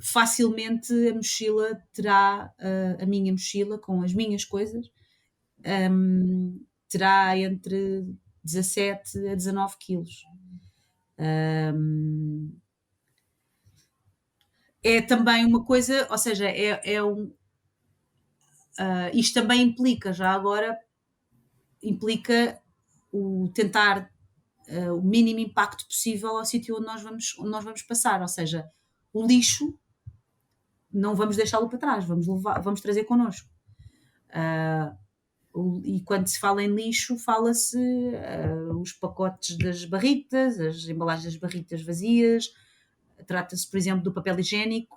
facilmente a mochila terá, a minha mochila com as minhas coisas, terá entre 17 a 19 quilos. É também uma coisa, ou seja, isto também implica, já agora, implica o tentar o mínimo impacto possível ao sítio onde nós vamos passar, ou seja, o lixo não vamos deixá-lo para trás, vamos trazer connosco. E quando se fala em lixo, fala-se os pacotes das barritas, as embalagens das barritas vazias, trata-se, por exemplo, do papel higiênico,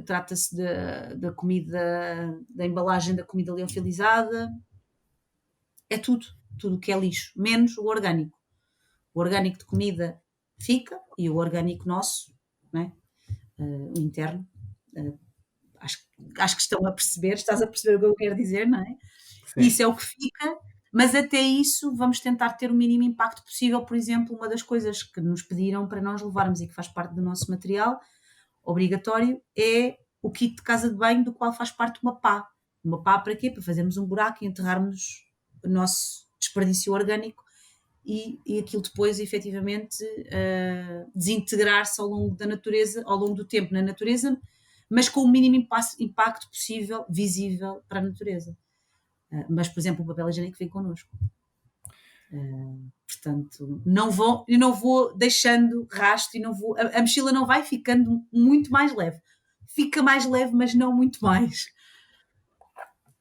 trata-se da comida, da embalagem da comida liofilizada, é tudo o que é lixo, menos o orgânico. O orgânico de comida fica e o orgânico nosso, não é? O interno, acho que estás a perceber o que eu quero dizer, não é? Sim. Isso é o que fica, mas até isso vamos tentar ter o mínimo impacto possível. Por exemplo, uma das coisas que nos pediram para nós levarmos e que faz parte do nosso material obrigatório é o kit de casa de banho, do qual faz parte uma pá. Uma pá para quê? Para fazermos um buraco e enterrarmos o nosso desperdício orgânico e aquilo depois, efetivamente, desintegrar-se ao longo da natureza, ao longo do tempo na natureza, mas com o mínimo impacto possível, visível para a natureza. Mas, por exemplo, o papel higiênico vem connosco. Portanto, não vou deixando rastro e não vou. A mochila não vai ficando muito mais leve. Fica mais leve, mas não muito mais.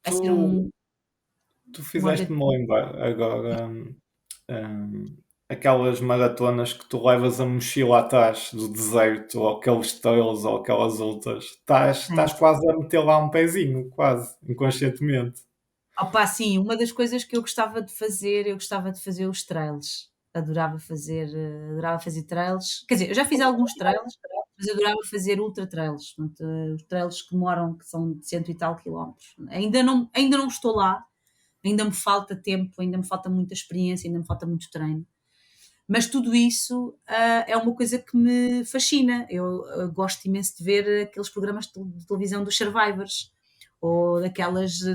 Vai ser Tu fizeste-me lembrar agora aquelas maratonas que tu levas a mochila atrás do deserto, ou aqueles trails, ou aquelas outras. Estás quase a meter lá um pezinho, quase, inconscientemente. Opa, sim, uma das coisas que eu gostava de fazer os trails. Adorava fazer trails. Quer dizer, eu já fiz alguns trails, mas adorava fazer ultra trails. Portanto, os trails que são de cento e tal quilómetros. Ainda não estou lá, ainda me falta tempo, ainda me falta muita experiência, ainda me falta muito treino. Mas tudo isso é uma coisa que me fascina. Eu gosto imenso de ver aqueles programas de televisão dos Survivors, ou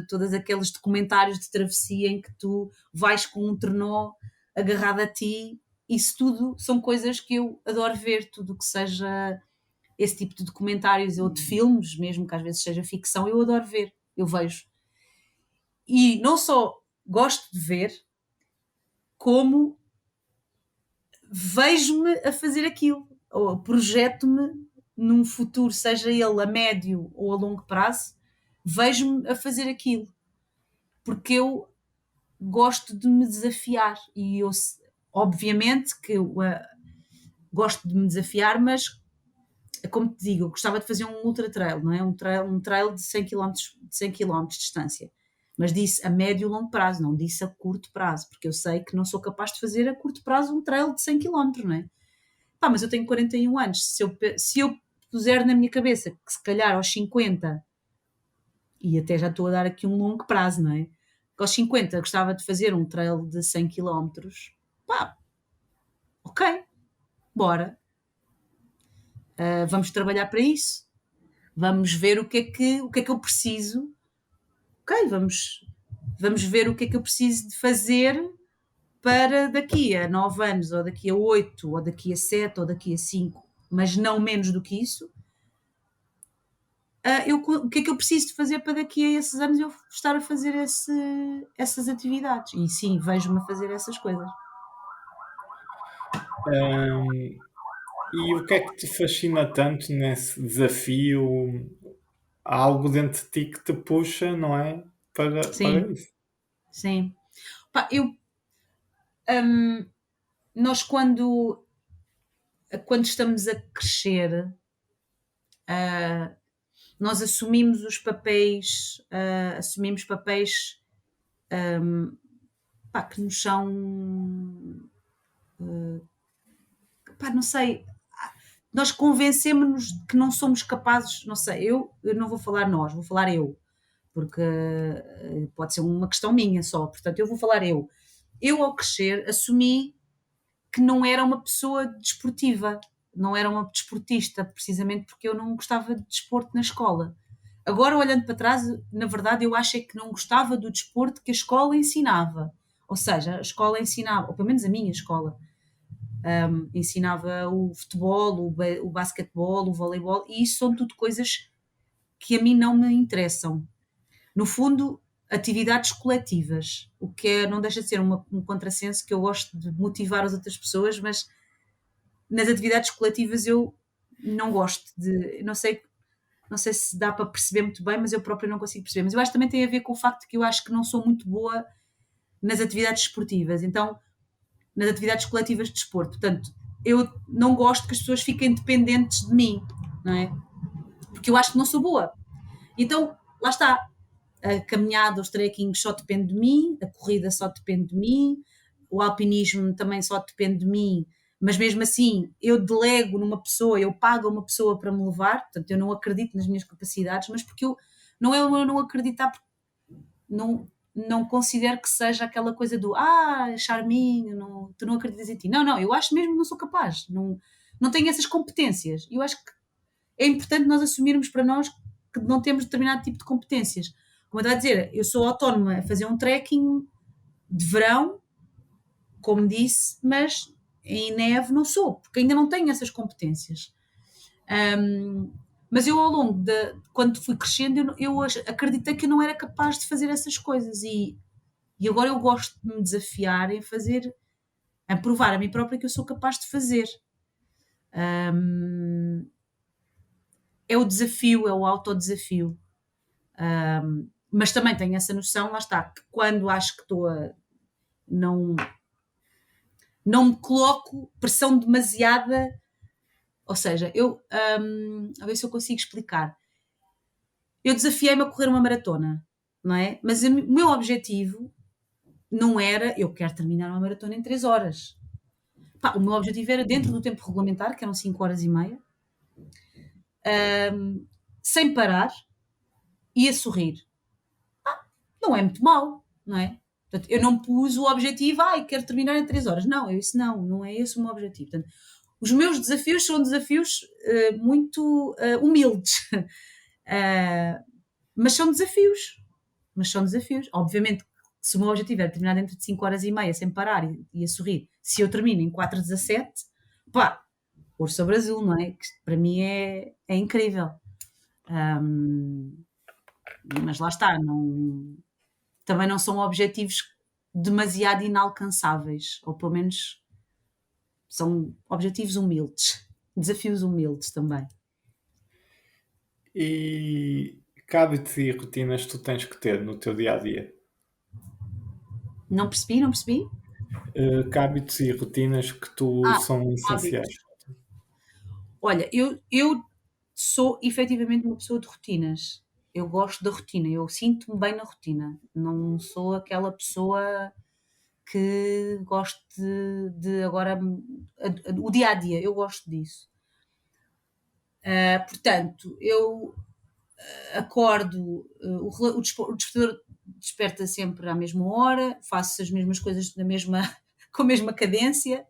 todos aqueles documentários de travessia em que tu vais com um trenó agarrado a ti. Isso tudo são coisas que eu adoro ver, tudo o que seja esse tipo de documentários ou de filmes, mesmo que às vezes seja ficção, eu adoro ver, eu vejo. E não só gosto de ver, como vejo-me a fazer aquilo, ou projeto-me num futuro, seja ele a médio ou a longo prazo, vejo-me a fazer aquilo. Porque eu gosto de me desafiar e eu, obviamente que eu gosto de me desafiar, mas como te digo, eu gostava de fazer um ultra trail, não é? Um trail de 100 km, de distância. Mas disse a médio e longo prazo, não disse a curto prazo, porque eu sei que não sou capaz de fazer a curto prazo um trail de 100 km, não é? Pá, mas eu tenho 41 anos, se eu puser na minha cabeça que se calhar aos 50, e até já estou a dar aqui um longo prazo, não é? Que aos 50 gostava de fazer um trail de 100 km, pá, ok, bora. Vamos trabalhar para isso, vamos ver o que é que eu preciso, ok, vamos ver o que é que eu preciso de fazer para daqui a 9 anos, ou daqui a 8, ou daqui a 7, ou daqui a 5, mas não menos do que isso. O que é que eu preciso de fazer para daqui a esses anos eu estar a fazer essas atividades? E sim, vejo-me a fazer essas coisas. E o que é que te fascina tanto nesse desafio? Há algo dentro de ti que te puxa, não é? Para Sim, isso. sim. Pá, nós quando estamos a crescer, nós assumimos os papéis, assumimos papéis que nos são, não sei, nós convencemos-nos que não somos capazes, não sei, eu não vou falar nós, vou falar eu, porque pode ser uma questão minha só, portanto eu vou falar eu. Eu ao crescer assumi que não era uma pessoa desportiva, não era uma desportista, precisamente porque eu não gostava de desporto na escola. Agora, olhando para trás, na verdade, eu acho é que não gostava do desporto que a escola ensinava. Ou seja, a escola ensinava, ou pelo menos a minha escola, ensinava o futebol, o basquetebol, o voleibol, e isso são tudo coisas que a mim não me interessam. No fundo, atividades coletivas, o que não deixa de ser um contrassenso, que eu gosto de motivar as outras pessoas, mas nas atividades coletivas eu não gosto de, não sei se dá para perceber muito bem, mas eu própria não consigo perceber. Mas eu acho que também tem a ver com o facto que eu acho que não sou muito boa nas atividades esportivas, então, nas atividades coletivas de desporto. Portanto, eu não gosto que as pessoas fiquem dependentes de mim, não é? Porque eu acho que não sou boa. Então, lá está. A caminhada, os trekkings só depende de mim, a corrida só depende de mim, o alpinismo também só depende de mim, mas mesmo assim eu delego numa pessoa, eu pago a uma pessoa para me levar, portanto eu não acredito nas minhas capacidades, mas porque não é eu não acreditar, porque não considero que seja aquela coisa do charminho, não, tu não acreditas em ti. Não, eu acho mesmo que não sou capaz, não tenho essas competências. Eu acho que é importante nós assumirmos para nós que não temos determinado tipo de competências. Como eu estava a dizer, eu sou autónoma a fazer um trekking de verão, como disse, mas em neve não sou, porque ainda não tenho essas competências. Mas eu, ao longo quando fui crescendo, eu acreditei que eu não era capaz de fazer essas coisas e agora eu gosto de me desafiar em fazer, a provar a mim própria que eu sou capaz de fazer. É o desafio, é o autodesafio. Mas também tenho essa noção, lá está, que quando acho que estou a. Não me coloco pressão demasiada. Ou seja, a ver se eu consigo explicar. Eu desafiei-me a correr uma maratona, não é? Mas o meu objetivo não era eu quero terminar uma maratona em 3 horas. O meu objetivo era dentro do tempo regulamentar, que eram 5 horas e meia, sem parar e a sorrir. Não é muito mal, não é? Portanto, eu não pus o objetivo, quero terminar em 3 horas. Não, não é esse o meu objetivo. Portanto, os meus desafios são desafios muito humildes, mas são desafios. Obviamente, se o meu objetivo é terminar dentro de 5 horas e meia, sem parar e a sorrir, se eu termino em 4:17, ouro sobre azul, não é? Que para mim é incrível. Mas lá está, também não são objetivos demasiado inalcançáveis, ou pelo menos são objetivos humildes, desafios humildes também. E que hábitos e rotinas tu tens que ter no teu dia a dia? Não percebi? Que hábitos e rotinas que tu são essenciais? Hábitos. Olha, eu sou efetivamente uma pessoa de rotinas. Eu gosto da rotina, eu sinto-me bem na rotina. Não sou aquela pessoa que gosto de agora o dia a dia, eu gosto disso. Portanto, eu acordo, o despertador desperta sempre à mesma hora, faço as mesmas coisas com a mesma cadência.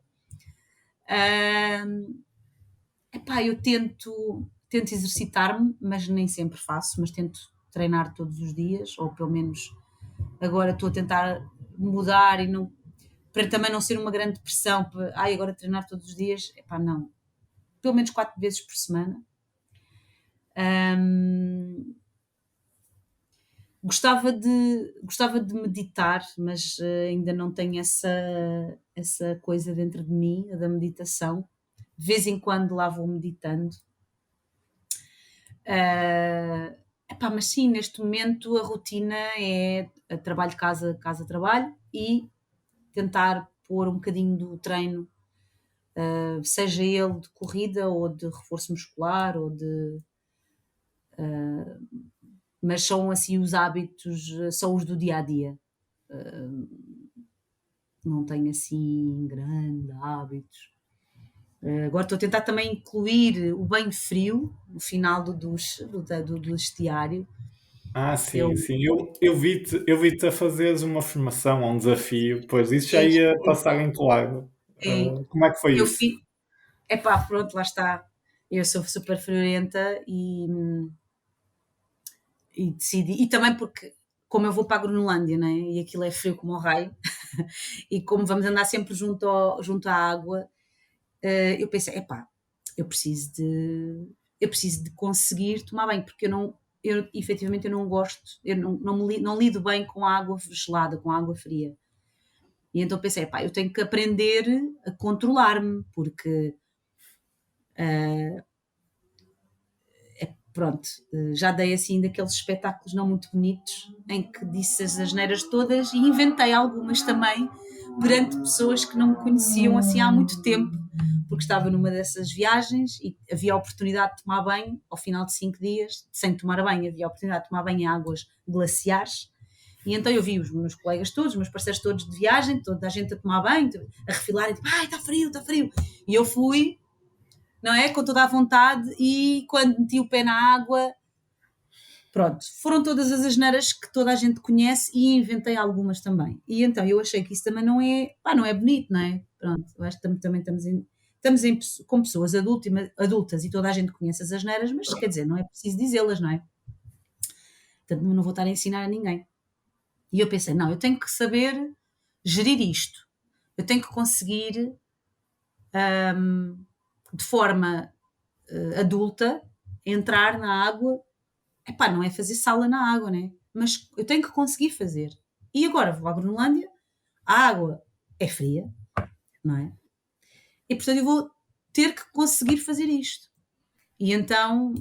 Eu tento exercitar-me, mas nem sempre faço, mas tento treinar todos os dias, ou pelo menos agora estou a tentar mudar e não, para também não ser uma grande pressão, agora treinar todos os dias, não. Pelo menos 4 vezes por semana. Gostava de meditar, mas ainda não tenho essa coisa dentro de mim, a da meditação. De vez em quando lá vou meditando. Mas sim, neste momento a rotina é trabalho, casa, trabalho e tentar pôr um bocadinho do treino, seja ele de corrida ou de reforço muscular ou de mas são assim os hábitos, são os do dia a dia. Não tenho assim grandes hábitos. Agora estou a tentar também incluir o banho frio no final do duche, do vestiário. Ah, Eu, sim, sim. Eu vi-te a fazeres uma formação, um desafio, pois isso já é, ia passar em claro. é, Como é que foi eu isso? fiz, epá, pronto, lá está. Eu sou super friorenta e decidi, e também porque, como eu vou para a Groenlândia, né, e aquilo é frio como o raio, e como vamos andar sempre junto à água, eu pensei, epá, eu preciso de, eu preciso de conseguir tomar banho, porque efetivamente eu não gosto, eu não lido bem com a água gelada, com a água fria. E então pensei, epá, eu tenho que aprender a controlar-me, porque pronto, já dei assim daqueles espetáculos não muito bonitos em que disse as asneiras todas e inventei algumas também perante pessoas que não me conheciam assim há muito tempo, porque estava numa dessas viagens e havia a oportunidade de tomar banho ao final de 5 dias, sem tomar banho, havia a oportunidade de tomar banho em águas glaciares. E então eu vi os meus colegas todos, os meus parceiros todos de viagem, toda a gente a tomar banho, a refilar, e tipo, ai, está frio, está frio. E eu fui, não é? Com toda a vontade, e quando meti o pé na água, pronto, foram todas as asneiras que toda a gente conhece e inventei algumas também. E então eu achei que isso também não é, pá, não é bonito, não é? Pronto, eu acho que também com pessoas adultas e toda a gente conhece as asneiras, mas quer dizer, não é preciso dizê-las, não é? Portanto, não vou estar a ensinar a ninguém. E eu pensei, não, eu tenho que saber gerir isto. Eu tenho que conseguir, de forma adulta, entrar na água. Epá, não é fazer sala na água, né? Mas eu tenho que conseguir fazer. E agora vou à Groenlândia, a água é fria, não é? E portanto eu vou ter que conseguir fazer isto. E então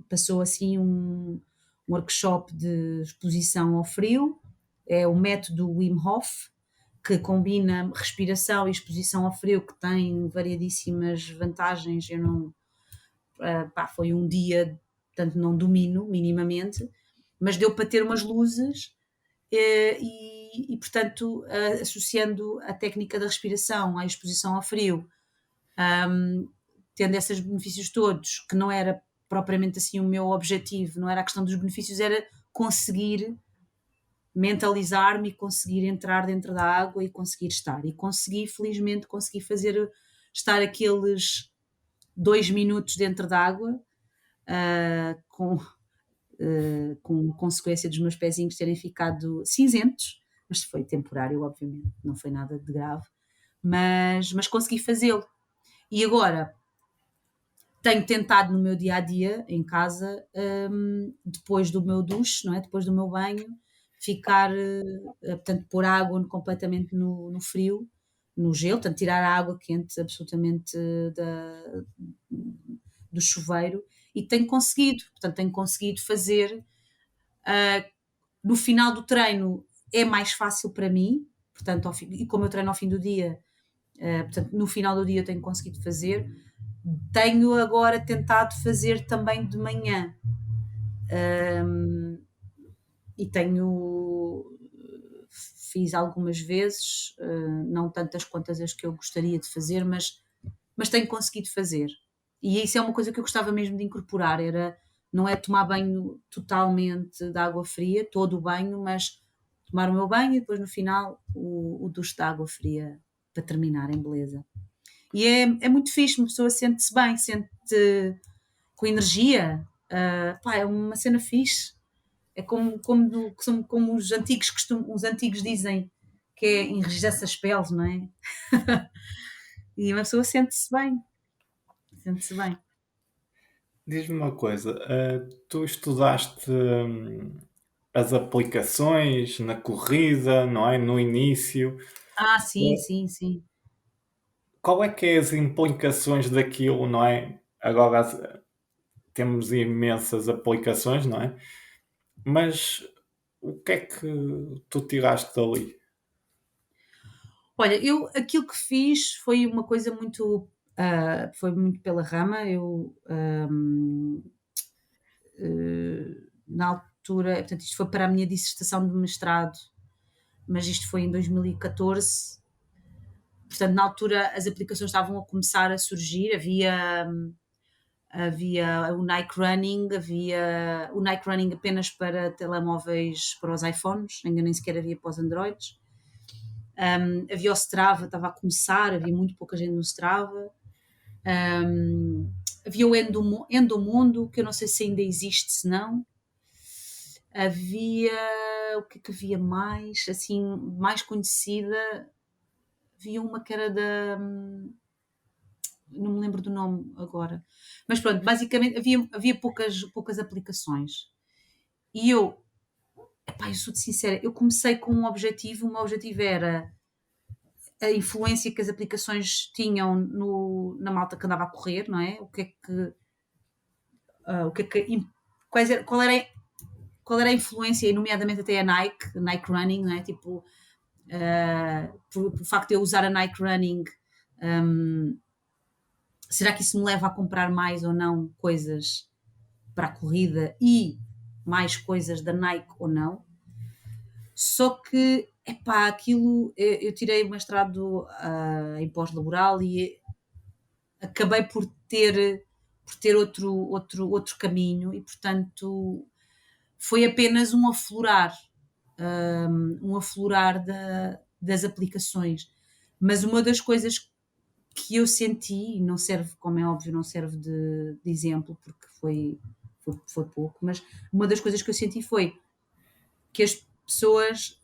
passou assim um workshop de exposição ao frio, é o método Wim Hof, que combina respiração e exposição ao frio, que tem variadíssimas vantagens. Eu não, pá, foi um dia, portanto não domino minimamente, mas deu para ter umas luzes portanto, associando a técnica da respiração à exposição ao frio, tendo esses benefícios todos, que não era propriamente assim o meu objetivo, não era a questão dos benefícios, era conseguir mentalizar-me e conseguir entrar dentro da água e conseguir estar. E consegui, felizmente, consegui estar aqueles 2 minutos dentro da água, com consequência dos meus pezinhos terem ficado cinzentos, mas foi temporário, obviamente, não foi nada de grave, mas consegui fazê-lo. E agora tenho tentado no meu dia a dia, em casa, depois do meu duche, não é? Depois do meu banho, ficar, portanto, pôr a água completamente no frio, no gelo, portanto, tirar a água quente absolutamente do chuveiro, e tenho conseguido fazer. No final do treino é mais fácil para mim, portanto, e como eu treino ao fim do dia, portanto, no final do dia eu tenho conseguido fazer. Tenho agora tentado fazer também de manhã, e fiz algumas vezes, não tantas quantas as que eu gostaria de fazer, mas tenho conseguido fazer. E isso é uma coisa que eu gostava mesmo de incorporar, não é tomar banho totalmente de água fria, todo o banho, mas tomar o meu banho e depois no final o duche de água fria para terminar em beleza. E é muito fixe, uma pessoa sente-se bem, sente com energia, pá, é uma cena fixe. É como os antigos dizem, que é enrijece as peles, não é? E uma pessoa sente-se bem. Diz-me uma coisa, tu estudaste as aplicações na corrida, não é? No início. Ah, sim, sim, sim. Qual é que é as implicações daquilo, não é? Agora temos imensas aplicações, não é? Mas o que é que tu tiraste dali? Olha, aquilo que fiz foi uma coisa foi muito pela rama. na altura, portanto, isto foi para a minha dissertação de mestrado, mas isto foi em 2014. Portanto, na altura as aplicações estavam a começar a surgir, havia o Nike Running, havia o Nike Running apenas para telemóveis, para os iPhones, ainda nem sequer havia para os Androids. Havia o Strava, estava a começar, havia muito pouca gente no Strava. Havia o Endomundo, que eu não sei se ainda existe, se não. Havia, o que é que havia mais, assim, mais conhecida? Havia uma que era da, não me lembro do nome agora, mas pronto, basicamente havia poucas aplicações. E eu sou-te sincera, eu comecei com um objetivo, o meu objetivo era a influência que as aplicações tinham na malta que andava a correr, não é? Qual era a influência, e nomeadamente até a Nike Running, não é? Tipo, por facto de eu usar a Nike Running, será que isso me leva a comprar mais ou não coisas para a corrida e mais coisas da Nike ou não? Só que, aquilo, eu tirei o mestrado em pós-laboral e acabei por ter outro caminho e, portanto, foi apenas um aflorar das aplicações. Mas uma das coisas que eu senti, e não serve, como é óbvio, não serve de exemplo, porque foi pouco, mas uma das coisas que eu senti foi que as pessoas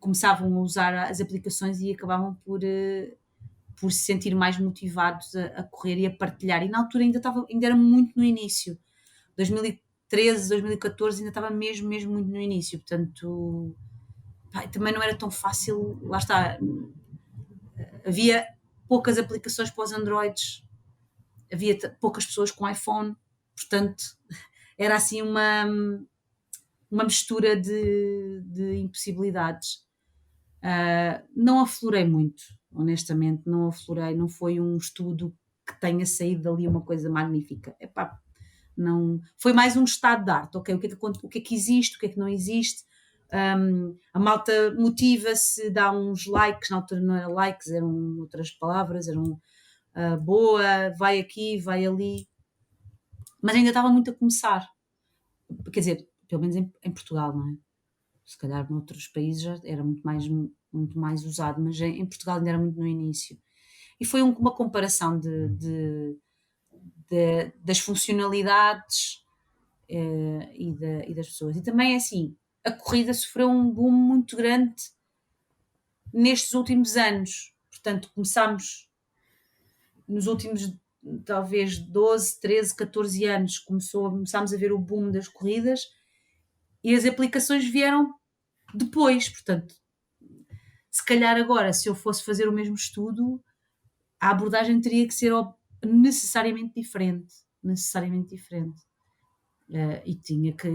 começavam a usar as aplicações e acabavam por se sentir mais motivados a correr e a partilhar. E na altura ainda era muito no início. 2013, 2014 ainda estava mesmo muito no início. Portanto, também não era tão fácil. Lá está. Havia poucas aplicações para os Androids. Havia poucas pessoas com iPhone. Portanto, era assim uma mistura de impossibilidades. Não aflorei muito, honestamente, não aflorei, não foi um estudo que tenha saído dali uma coisa magnífica. Não, foi mais um estado de arte, ok? O que é que existe, o que é que não existe. A malta motiva-se, dá uns likes, na altura não era likes, eram outras palavras, eram boa, vai aqui, vai ali, mas ainda estava muito a começar, quer dizer, pelo menos em Portugal, não é? Se calhar noutros países já era muito mais usado, mas em Portugal ainda era muito no início. E foi uma comparação das funcionalidades e das pessoas. E também é assim, a corrida sofreu um boom muito grande nestes últimos anos. Portanto, começámos nos últimos talvez 12, 13, 14 anos, começámos a ver o boom das corridas e as aplicações vieram depois. Portanto, se calhar agora, se eu fosse fazer o mesmo estudo, a abordagem teria que ser necessariamente diferente. Necessariamente diferente. E tinha que.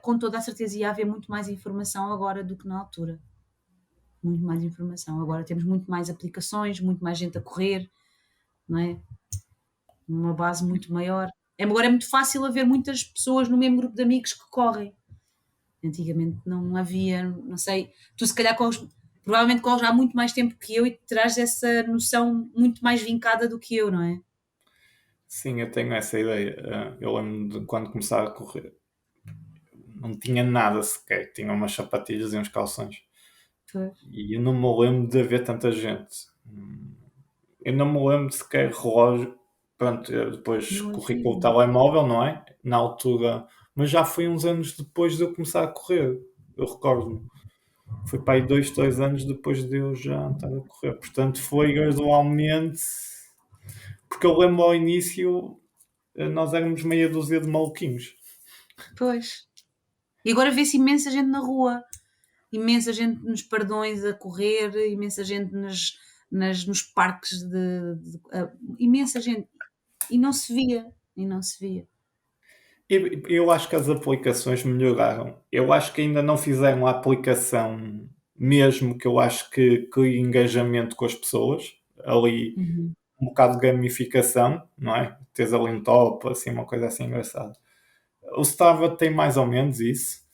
Com toda a certeza, ia haver muito mais informação agora do que na altura. Muito mais informação. Agora temos muito mais aplicações, muito mais gente a correr, não é? Uma base muito maior. Agora é muito fácil haver muitas pessoas no mesmo grupo de amigos que correm. Antigamente não havia, não sei, tu se calhar provavelmente corres há muito mais tempo que eu e terás essa noção muito mais vincada do que eu, não é? Sim, eu tenho essa ideia. Eu lembro de quando começava a correr, não tinha nada sequer, tinha umas sapatilhas e uns calções. Pois. E eu não me lembro de haver tanta gente. Eu não me lembro de sequer relógio. Pronto, eu depois Não corri com o havia. telemóvel, não é? Na altura, mas já foi uns anos depois de eu começar a correr. Eu recordo-me. Foi para aí 2, 3 anos depois de eu já estar a correr. Portanto, foi gradualmente. Porque eu lembro ao início, nós éramos meia dúzia de maluquinhos. Pois. E agora vê-se imensa gente na rua, imensa gente nos pardões a correr, imensa gente nos parques imensa gente. E não se via. E não se via. Eu acho que as aplicações melhoraram. Eu acho que ainda não fizeram a aplicação mesmo que eu acho que cria engajamento com as pessoas. Ali Uhum. um bocado de gamificação, não é? Tens ali um top, assim, uma coisa assim engraçada. O Strava tem mais ou menos isso.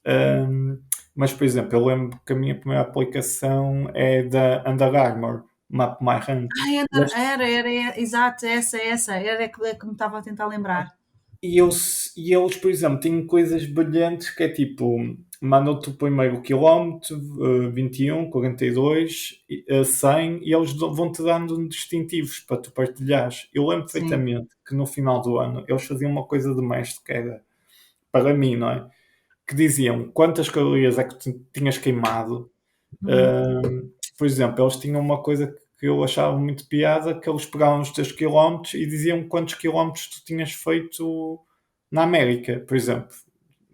Um, mas, por exemplo, eu lembro que a minha primeira aplicação é da Under Armour, Map My Run. Exato, essa, era que me estava a tentar lembrar. E eles, por exemplo, têm coisas brilhantes que é tipo, mandam-te o primeiro quilómetro, 21, 42, 100, e eles vão-te dando distintivos para tu partilhares. Eu lembro Sim. perfeitamente que no final do ano eles faziam uma coisa de mestre que era, para mim, não é? Que diziam quantas calorias é que tu tinhas queimado. Uhum. Por exemplo, eles tinham uma coisa que eu achava muito piada, que eles pegavam os teus quilómetros e diziam quantos quilómetros tu tinhas feito na América, por exemplo.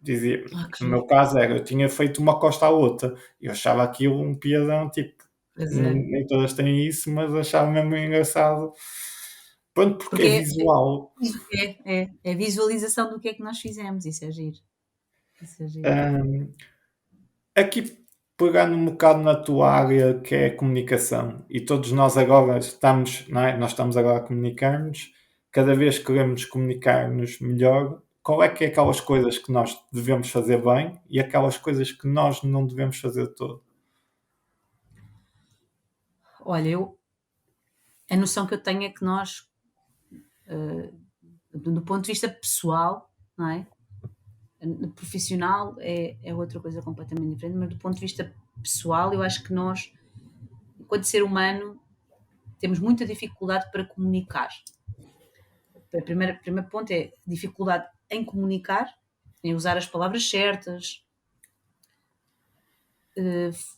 Dizia, Que no meu giro. caso era, eu tinha feito uma costa à outra. Eu achava aquilo um piadão, tipo, Pois é. nem todas têm isso, mas achava mesmo engraçado. Pronto, porque é Porque visual. é visualização do que é que nós fizemos, isso é giro. Isso é giro. Hum, Aqui, pegando um bocado na tua área, que é a comunicação, e todos nós agora estamos, não é? Nós estamos agora a comunicar-nos, cada vez queremos comunicar-nos melhor. Qual é que é aquelas coisas que nós devemos fazer bem e aquelas coisas que nós não devemos fazer todo? Olha, a noção que eu tenho é que nós, do ponto de vista pessoal, não é? Profissional é outra coisa completamente diferente, mas do ponto de vista pessoal, eu acho que nós, enquanto ser humano, temos muita dificuldade para comunicar. O primeiro ponto é dificuldade em comunicar, em usar as palavras certas,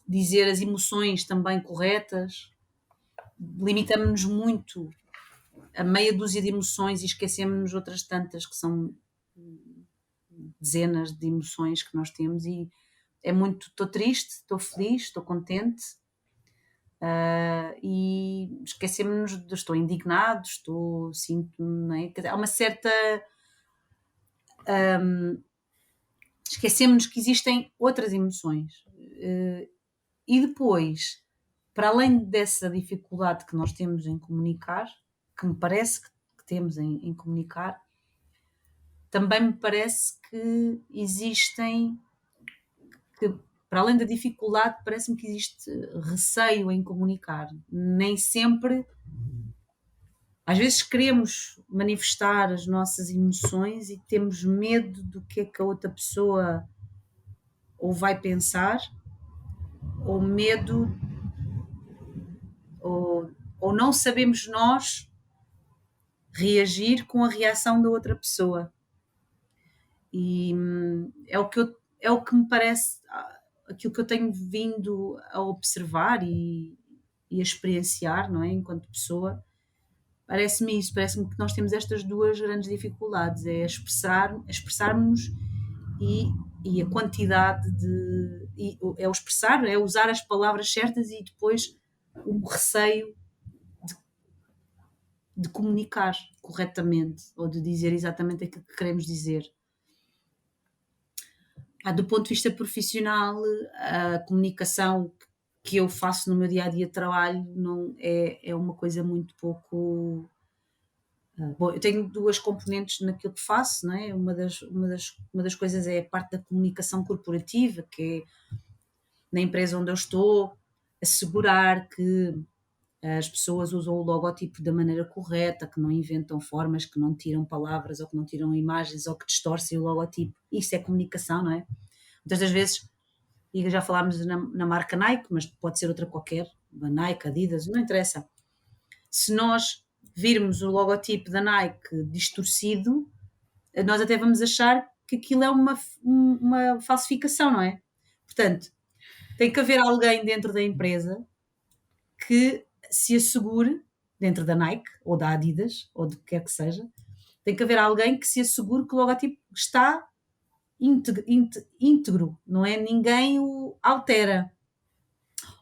dizer as emoções também corretas. Limitamos-nos muito a meia dúzia de emoções e esquecemos outras tantas que são dezenas de emoções que nós temos e é muito, estou triste, estou feliz, estou contente, e esquecemos de estou indignado, sinto, não é? Há uma certa, esquecemos que existem outras emoções. E depois, para além dessa dificuldade que nós temos em comunicar, que me parece que temos em comunicar, também me parece que existem, que para além da dificuldade, parece-me que existe receio em comunicar. Nem sempre, às vezes queremos manifestar as nossas emoções e temos medo do que é que a outra pessoa ou vai pensar, ou medo, ou, ou não sabemos nós reagir com a reação da outra pessoa. E é o que me parece, aquilo que eu tenho vindo a observar e a experienciar, não é? Enquanto pessoa, parece-me isso, parece-me que nós temos estas duas grandes dificuldades, é expressarmos e a quantidade de. É o expressar, é usar as palavras certas e depois o receio de comunicar corretamente ou de dizer exatamente aquilo que queremos dizer. Do ponto de vista profissional, a comunicação que eu faço no meu dia a dia de trabalho não é uma coisa muito pouco. Bom, eu tenho duas componentes naquilo que faço, não é? Uma das coisas é a parte da comunicação corporativa, que é na empresa onde eu estou, assegurar que as pessoas usam o logótipo da maneira correta, que não inventam formas, que não tiram palavras ou que não tiram imagens ou que distorcem o logotipo. Isso é comunicação, não é? Muitas das vezes, e já falámos na marca Nike, mas pode ser outra qualquer, Nike, Adidas, não interessa. Se nós virmos o logotipo da Nike distorcido, nós até vamos achar que aquilo é uma falsificação, não é? Portanto, tem que haver alguém dentro da empresa que se assegure, dentro da Nike, ou da Adidas, ou do que quer que seja, tem que haver alguém que se assegure que o logotipo está íntegro, não é? Ninguém o altera.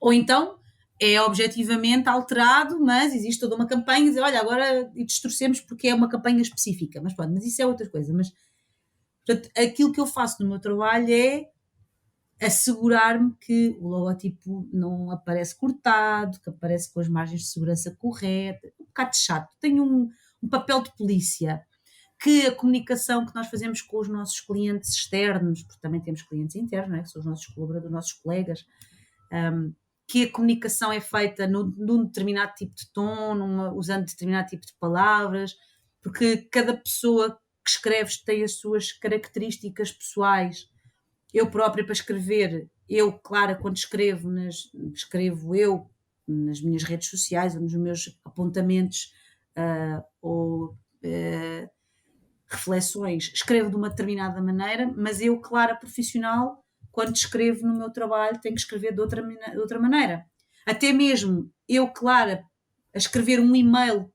Ou então é objetivamente alterado, mas existe toda uma campanha, dizer, olha, agora distorcemos porque é uma campanha específica. Mas pronto, mas isso é outra coisa. Mas, portanto, aquilo que eu faço no meu trabalho é assegurar-me que o logotipo não aparece cortado, que aparece com as margens de segurança corretas. Um bocado chato. Tenho um papel de polícia que a comunicação que nós fazemos com os nossos clientes externos, porque também temos clientes internos, não é? Que são os nossos colaboradores, nossos colegas, que a comunicação é feita num determinado tipo de tom, usando determinado tipo de palavras, porque cada pessoa que escreve tem as suas características pessoais. Eu própria, para escrever, Clara, quando escrevo eu nas minhas redes sociais ou nos meus apontamentos ou reflexões, escrevo de uma determinada maneira, mas eu, Clara, profissional, quando escrevo no meu trabalho, tenho que escrever de outra maneira. Até mesmo eu, Clara, a escrever um e-mail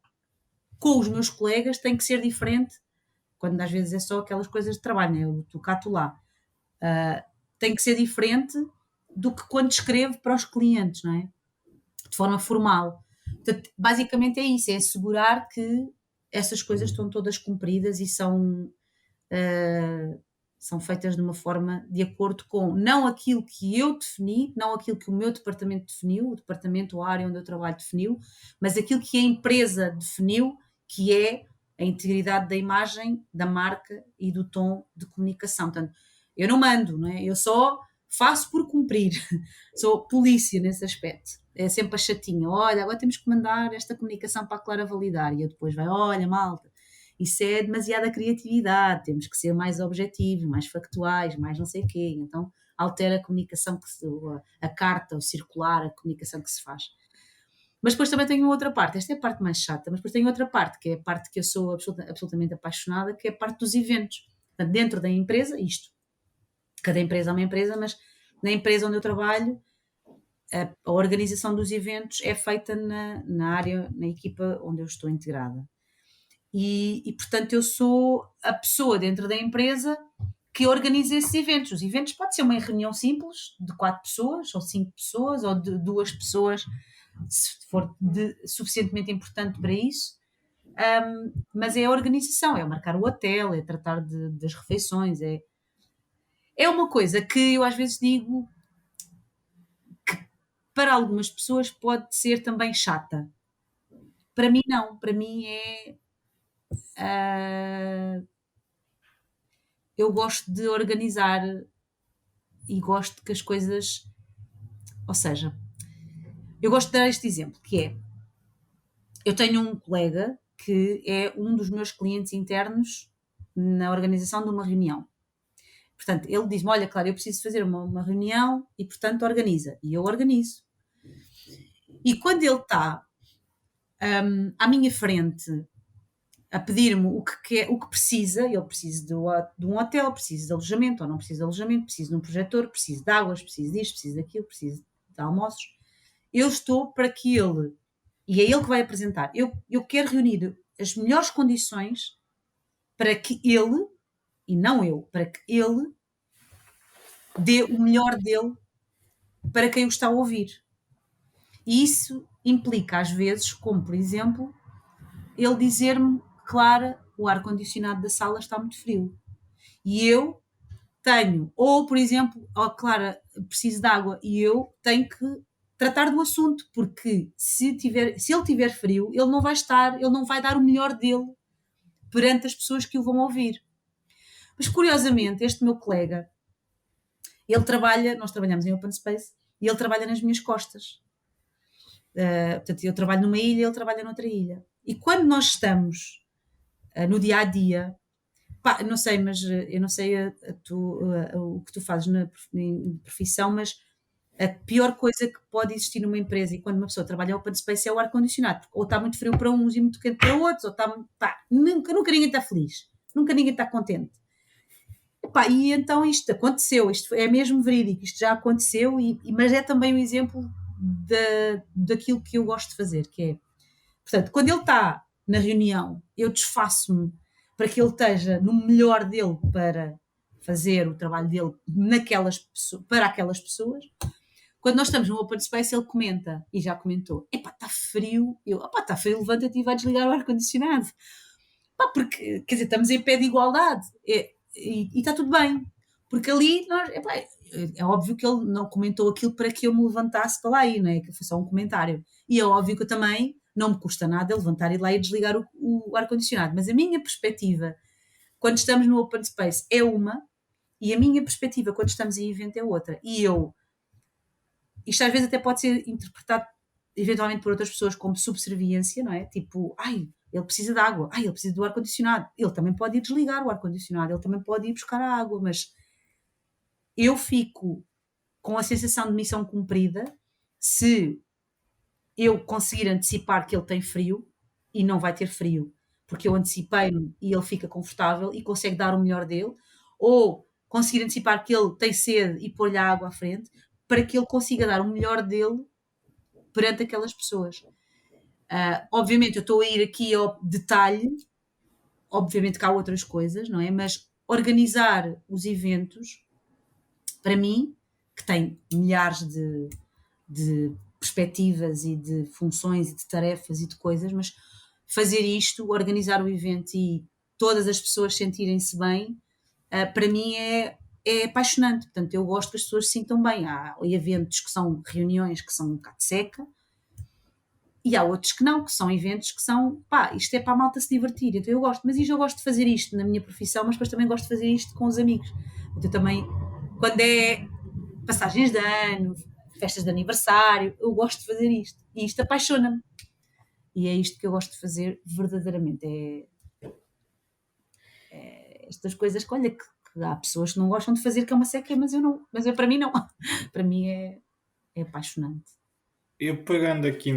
com os meus colegas tem que ser diferente, quando às vezes é só aquelas coisas de trabalho, né? Eu tu cá, tu lá. Tem que ser diferente do que quando escrevo para os clientes, não é? De forma formal. Portanto, basicamente é isso, é assegurar que essas coisas estão todas cumpridas e são feitas de uma forma de acordo com não aquilo que eu defini, não aquilo que o meu departamento definiu, o departamento ou a área onde eu trabalho definiu, mas aquilo que a empresa definiu, que é a integridade da imagem, da marca e do tom de comunicação. Portanto, eu não mando, não é? Eu só faço por cumprir. Sou polícia nesse aspecto. É sempre a chatinha. Olha, agora temos que mandar esta comunicação para a Clara validar. E eu depois vai, olha, malta, isso é demasiada criatividade, temos que ser mais objetivos, mais factuais, mais não sei o quê. Então, altera a comunicação, a carta, o circular, a comunicação que se faz. Mas depois também tenho outra parte, esta é a parte mais chata, mas depois tenho outra parte, que é a parte que eu sou absolutamente apaixonada, que é a parte dos eventos. Portanto, dentro da empresa, cada empresa é uma empresa, mas na empresa onde eu trabalho, a organização dos eventos é feita na área, na equipa onde eu estou integrada. E, portanto, eu sou a pessoa dentro da empresa que organiza esses eventos. Os eventos pode ser uma reunião simples de 4 pessoas, ou 5 pessoas, ou de 2 pessoas, se for suficientemente importante para isso. Mas é a organização, é marcar o hotel, é tratar das refeições, é uma coisa que eu às vezes digo que para algumas pessoas pode ser também chata. Para mim não, para mim eu gosto de organizar e gosto que as coisas, ou seja, eu gosto de dar este exemplo, que é, eu tenho um colega que é um dos meus clientes internos na organização de uma reunião. Portanto, ele diz-me, olha, claro, eu preciso fazer uma reunião e, portanto, organiza. E eu organizo. E quando ele está à minha frente a pedir-me o que precisa, ele precisa de um hotel, precisa de alojamento ou não precisa de alojamento, precisa de um projetor, precisa de águas, precisa disto, precisa daquilo, precisa de almoços. Eu estou para que ele, e é ele que vai apresentar, eu quero reunir as melhores condições para que ele, e não eu, para que ele dê o melhor dele para quem o está a ouvir. E isso implica, às vezes, como por exemplo, ele dizer-me, Clara, o ar-condicionado da sala está muito frio. E eu tenho, ou por exemplo, Clara, preciso de água, e eu tenho que tratar do assunto, porque se ele tiver frio, ele não vai dar o melhor dele perante as pessoas que o vão ouvir. Mas curiosamente, este meu colega, nós trabalhamos em Open Space, e ele trabalha nas minhas costas. Portanto, eu trabalho numa ilha, ele trabalha noutra ilha. E quando nós estamos no dia a dia, não sei, mas eu não sei o que tu fazes na profissão, mas a pior coisa que pode existir numa empresa e quando uma pessoa trabalha em open space é o ar-condicionado, ou está muito frio para uns e muito quente para outros, ou nunca ninguém está feliz, nunca ninguém está contente. E então isto aconteceu, isto é mesmo verídico, isto já aconteceu, mas é também um exemplo daquilo que eu gosto de fazer, que é, portanto, quando ele está na reunião, eu desfaço-me para que ele esteja no melhor dele para fazer o trabalho dele para aquelas pessoas. Quando nós estamos no Open Space, ele comenta, e já comentou, está frio. Está frio, levanta-te e vai desligar o ar-condicionado. Porque, quer dizer, estamos em pé de igualdade. E está tudo bem. Porque ali, é óbvio que ele não comentou aquilo para que eu me levantasse para lá ir, não é? Que foi só um comentário. E é óbvio que eu também não me custa nada levantar e lá e desligar o ar-condicionado. Mas a minha perspectiva quando estamos no open space é uma, e a minha perspectiva quando estamos em evento é outra. E isto às vezes até pode ser interpretado eventualmente por outras pessoas como subserviência, não é? Tipo, ai, ele precisa de água, ai, ele precisa do ar-condicionado, ele também pode ir desligar o ar-condicionado, ele também pode ir buscar a água, mas eu fico com a sensação de missão cumprida se eu conseguir antecipar que ele tem frio e não vai ter frio, porque eu antecipei-me e ele fica confortável e consegue dar o melhor dele, ou conseguir antecipar que ele tem sede e pôr-lhe a água à frente, para que ele consiga dar o melhor dele perante aquelas pessoas. Obviamente eu estou a ir aqui ao detalhe, obviamente que há outras coisas, não é? Mas organizar os eventos, para mim, que tem milhares de perspectivas e de funções e de tarefas e de coisas, mas fazer isto, organizar o evento e todas as pessoas sentirem-se bem, para mim é apaixonante. Portanto, eu gosto que as pessoas se sintam bem. Há eventos que são reuniões que são um bocado seca, e há outros que não, que são eventos que são, pá, isto é para a malta se divertir. Então eu gosto, mas eu gosto de fazer isto na minha profissão, mas depois também gosto de fazer isto com os amigos. Então eu também, quando é passagens de ano, festas de aniversário, eu gosto de fazer isto. E isto apaixona-me. E é isto que eu gosto de fazer verdadeiramente. Estas coisas que, olha, que há pessoas que não gostam de fazer, que é uma seca, mas eu não. Mas para mim não. Para mim é apaixonante. Eu pegando aqui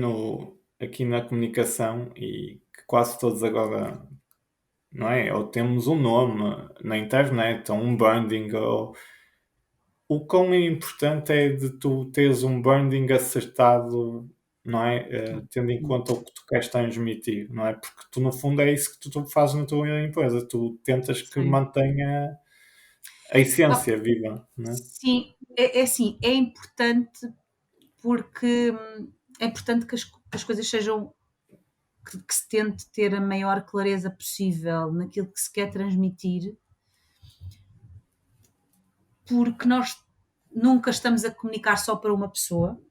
na comunicação, e que quase todos agora, não é? Ou temos um nome na internet, ou um branding, ou o quão importante é de tu teres um branding acertado, não é? Tendo em conta o que tu queres transmitir, não é? Porque tu, no fundo, é isso que tu fazes na tua empresa. Tu tentas que Sim. mantenha a Ah, essência viva, não é? sim, é assim, é importante porque é importante que as coisas sejam, que se tente ter a maior clareza possível naquilo que se quer transmitir, porque nós nunca estamos a comunicar só para uma pessoa,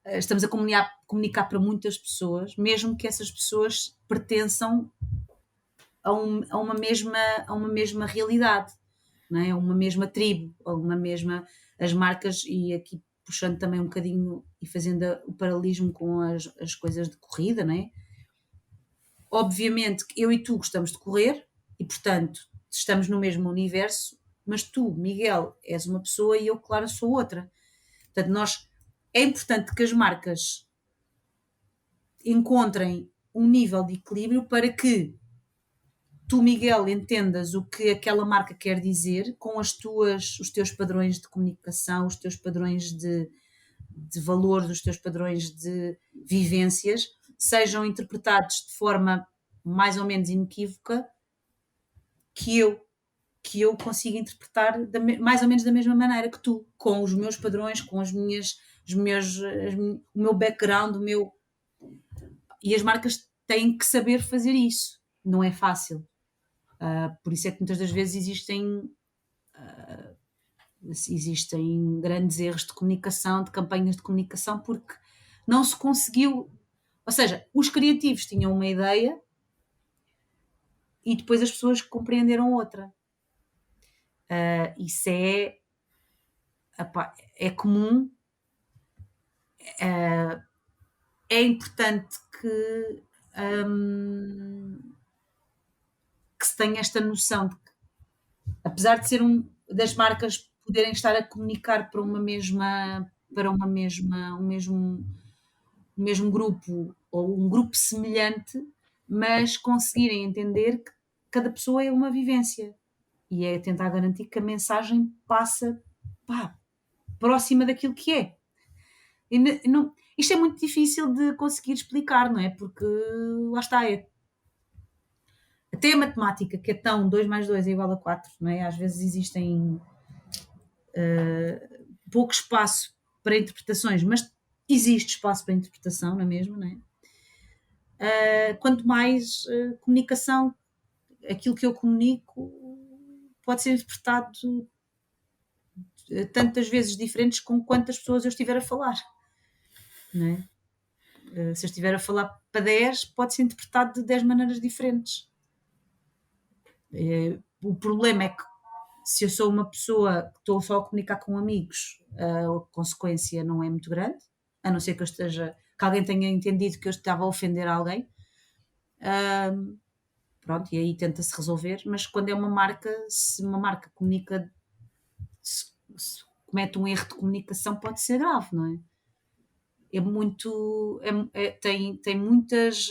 estamos a comunicar para muitas pessoas, mesmo que essas pessoas pertençam a uma mesma realidade, não é? A uma mesma tribo, a uma mesma. As marcas, e aqui puxando também um bocadinho e fazendo o paralelismo com as coisas de corrida, não é? Obviamente que eu e tu gostamos de correr e, portanto, estamos no mesmo universo, mas tu, Miguel, és uma pessoa e eu, Clara, sou outra. Portanto, é importante que as marcas encontrem um nível de equilíbrio para que tu, Miguel, entendas o que aquela marca quer dizer com os teus padrões de comunicação, os teus padrões de valores, os teus padrões de vivências, sejam interpretados de forma mais ou menos inequívoca, que eu que eu consiga interpretar mais ou menos da mesma maneira que tu, com os meus padrões, com os meus, o meu background, e as marcas têm que saber fazer isso. Não é fácil. Por isso é que muitas das vezes existem grandes erros de comunicação, de campanhas de comunicação, porque não se conseguiu. Ou seja, os criativos tinham uma ideia e depois as pessoas compreenderam outra. Isso é comum. É importante que se tenha esta noção de que, apesar de ser das marcas poderem estar a comunicar um mesmo grupo ou um grupo semelhante, mas conseguirem entender que cada pessoa é uma vivência e é tentar garantir que a mensagem passa, pá, próxima daquilo que é. E não, isto é muito difícil de conseguir explicar, não é? Porque lá está, até a matemática, que é tão 2 mais 2 é igual a 4, não é? Às vezes existem pouco espaço para interpretações, mas existe espaço para interpretação, não é mesmo? Não é? Quanto mais comunicação, aquilo que eu comunico pode ser interpretado tantas vezes diferentes com quantas pessoas eu estiver a falar, não é? Se eu estiver a falar para 10, pode ser interpretado de 10 maneiras diferentes. O problema é que se eu sou uma pessoa que estou só a comunicar com amigos, a consequência não é muito grande, a não ser que alguém tenha entendido que eu estava a ofender alguém. Pronto, e aí tenta-se resolver, mas quando é uma marca, se uma marca comunica, se comete um erro de comunicação, pode ser grave, não é? É muito, tem muitas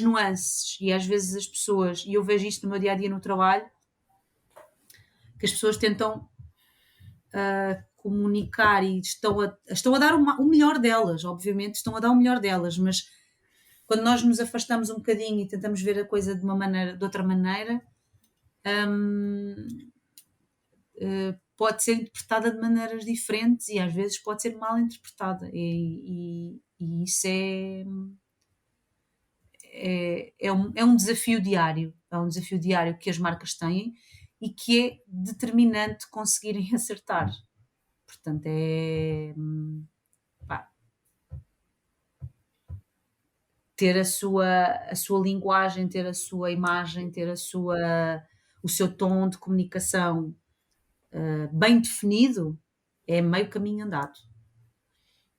nuances e às vezes as pessoas, e eu vejo isto no meu dia a dia no trabalho, que as pessoas tentam comunicar e estão a dar o melhor delas, obviamente estão a dar o melhor delas, mas quando nós nos afastamos um bocadinho e tentamos ver a coisa de outra maneira, pode ser interpretada de maneiras diferentes e às vezes pode ser mal interpretada e isso é um desafio diário, que as marcas têm e que é determinante conseguirem acertar. Portanto, pá, ter a sua linguagem, ter a sua imagem, ter o seu tom de comunicação bem definido é meio caminho andado.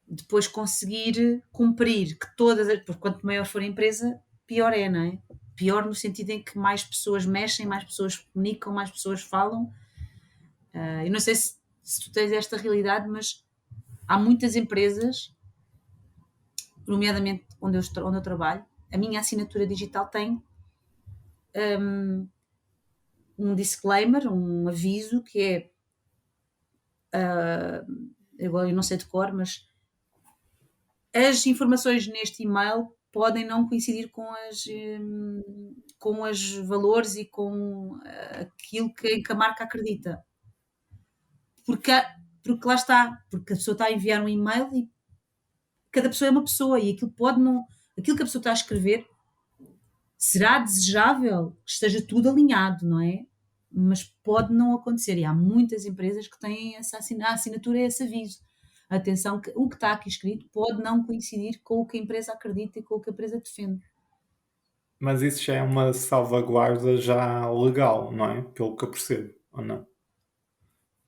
Depois conseguir cumprir que porque quanto maior for a empresa, pior é, não é? Pior no sentido em que mais pessoas mexem, mais pessoas comunicam, mais pessoas falam. Eu não sei se tu tens esta realidade, mas há muitas empresas, nomeadamente onde eu trabalho, a minha assinatura digital tem um disclaimer, um aviso que é, agora eu não sei de cor, mas as informações neste e-mail podem não coincidir com os valores e com aquilo que a marca acredita. Porque lá está, porque a pessoa está a enviar um e-mail e cada pessoa é uma pessoa e aquilo que a pessoa está a escrever será desejável que esteja tudo alinhado, não é? Mas pode não acontecer e há muitas empresas que têm a assinatura é esse aviso. Atenção que o que está aqui escrito pode não coincidir com o que a empresa acredita e com o que a empresa defende. Mas isso já é uma salvaguarda já legal, não é? Pelo que eu percebo, ou não?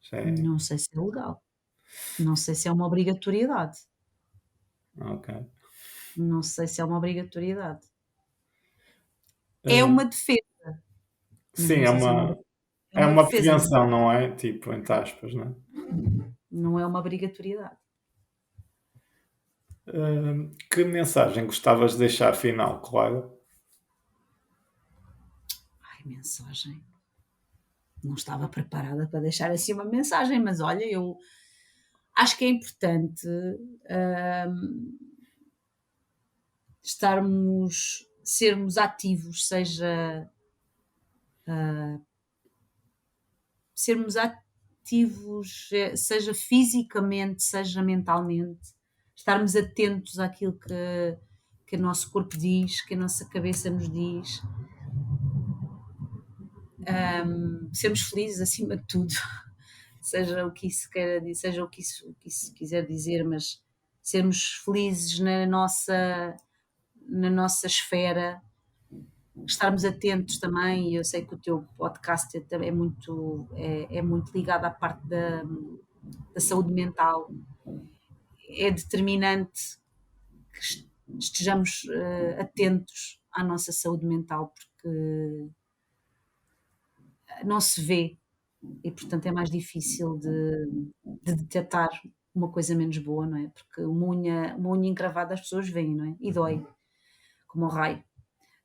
Já é. Não sei se é legal, não sei se é uma obrigatoriedade, Ok. não sei se é uma obrigatoriedade. É Eh, uma defesa, mas sim, não sei se é é uma uma defesa, prevenção, não é? Tipo, entre aspas, não é? não é uma obrigatoriedade. Que mensagem gostavas de deixar final, Clara? Ai, mensagem. Não estava preparada para deixar assim uma mensagem, mas olha, eu acho que é importante sermos ativos, sermos ativos, seja fisicamente, seja mentalmente, estarmos atentos àquilo que o nosso corpo diz, que a nossa cabeça nos diz, sermos felizes acima de tudo, seja o que isso queira dizer, seja o que isso quiser dizer, mas sermos felizes na nossa esfera, estarmos atentos também, e eu sei que o teu podcast é muito ligado à parte da saúde mental, é determinante que estejamos atentos à nossa saúde mental, porque não se vê e, portanto, é mais difícil de detectar uma coisa menos boa, não é? Porque uma unha encravada as pessoas veem, não é? E dói, como o raio.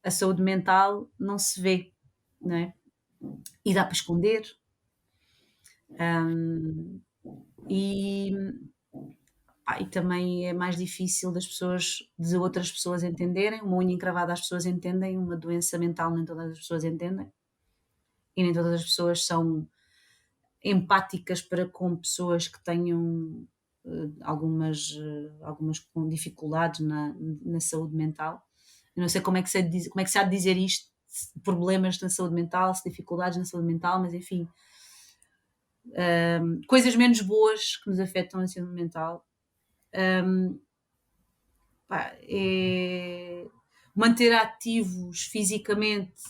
A saúde mental não se vê, não é? E dá para esconder. E, e também é mais difícil de outras pessoas entenderem. Uma unha encravada as pessoas entendem, uma doença mental nem todas as pessoas entendem. E nem todas as pessoas são empáticas para com pessoas que tenham algumas com dificuldades na saúde mental. Eu não sei como é que se há de dizer isto, problemas na saúde mental, se dificuldades na saúde mental, mas enfim, coisas menos boas que nos afetam na saúde mental. É manter ativos fisicamente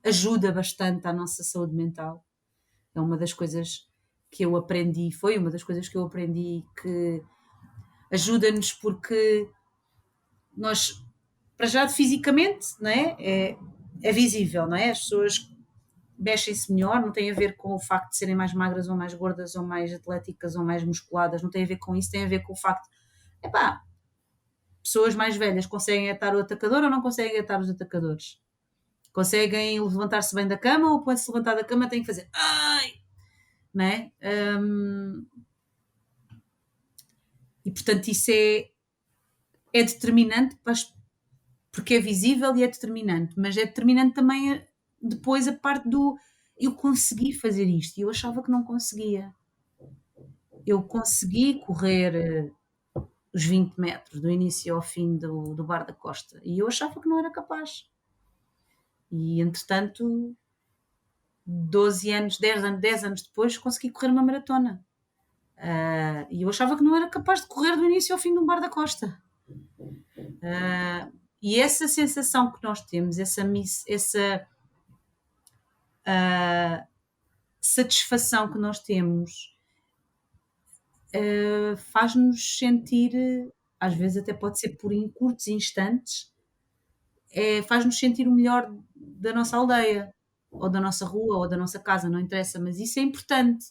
ajuda bastante à nossa saúde mental. É uma das coisas que eu aprendi, foi uma das coisas que eu aprendi que ajuda-nos porque nós, para já fisicamente, não é? É visível, não é? As pessoas mexem-se melhor, não tem a ver com o facto de serem mais magras ou mais gordas ou mais atléticas ou mais musculadas, não tem a ver com isso, tem a ver com o facto, epá, pessoas mais velhas conseguem atar o atacador ou não conseguem atar os atacadores? Conseguem levantar-se bem da cama ou quando se levantar da cama têm que fazer ai, não é? E portanto isso é determinante porque é visível e é determinante, mas é determinante também depois a parte do eu consegui fazer isto e eu achava que não conseguia. Eu consegui correr os 20 metros do início ao fim do Bar da Costa e eu achava que não era capaz. E entretanto, 12 anos, 10 anos depois, consegui correr uma maratona. E eu achava que não era capaz de correr do início ao fim do Bar da Costa. E essa sensação que nós temos, essa satisfação que nós temos, faz-nos sentir, às vezes até pode ser por em curtos instantes, faz-nos sentir o melhor da nossa aldeia, ou da nossa rua, ou da nossa casa, não interessa, mas isso é importante.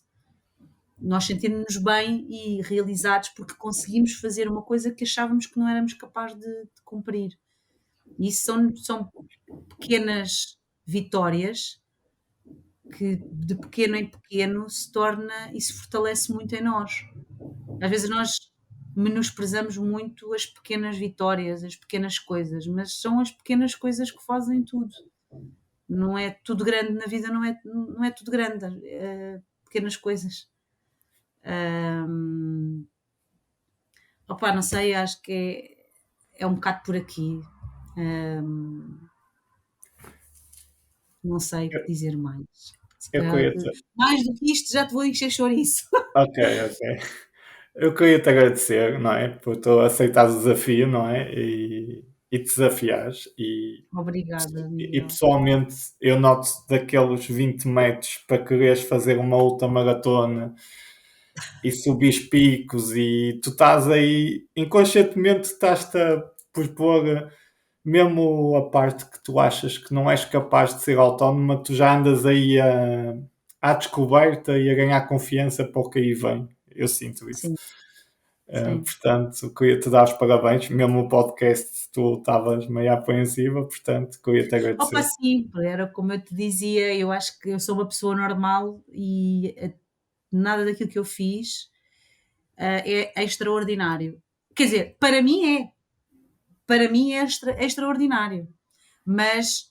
Nós sentirmos bem e realizados porque conseguimos fazer uma coisa que achávamos que não éramos capazes de cumprir. E isso são pequenas vitórias que de pequeno em pequeno se torna e se fortalece muito em nós. Às vezes nós menosprezamos muito as pequenas vitórias, as pequenas coisas, mas são as pequenas coisas que fazem tudo. Não é tudo grande na vida, não é tudo grande, pequenas coisas. Opa, não sei, acho que é um bocado por aqui. Não sei o que dizer mais. Eu queria Mais do que isto, já te vou encher chouriço. Ok, ok. Eu queria te agradecer, não é? Por tu aceitares o desafio, não é? E te desafiares. Obrigada, E Miguel. pessoalmente, eu noto daqueles 20 metros para quereres fazer uma outra maratona e subir picos e tu estás aí, inconscientemente estás-te a propor, mesmo a parte que tu achas que não és capaz de ser autónoma, tu já andas aí à descoberta e a ganhar confiança para o que aí vem. Eu sinto isso. Sim, sim. Portanto, queria-te dar os parabéns. Mesmo o podcast tu estavas meio apreensiva, portanto, queria-te Opa, agradecer. sim, era como eu te dizia, eu acho que eu sou uma pessoa normal e nada daquilo que eu fiz é extraordinário. Quer dizer, para mim é extraordinário, mas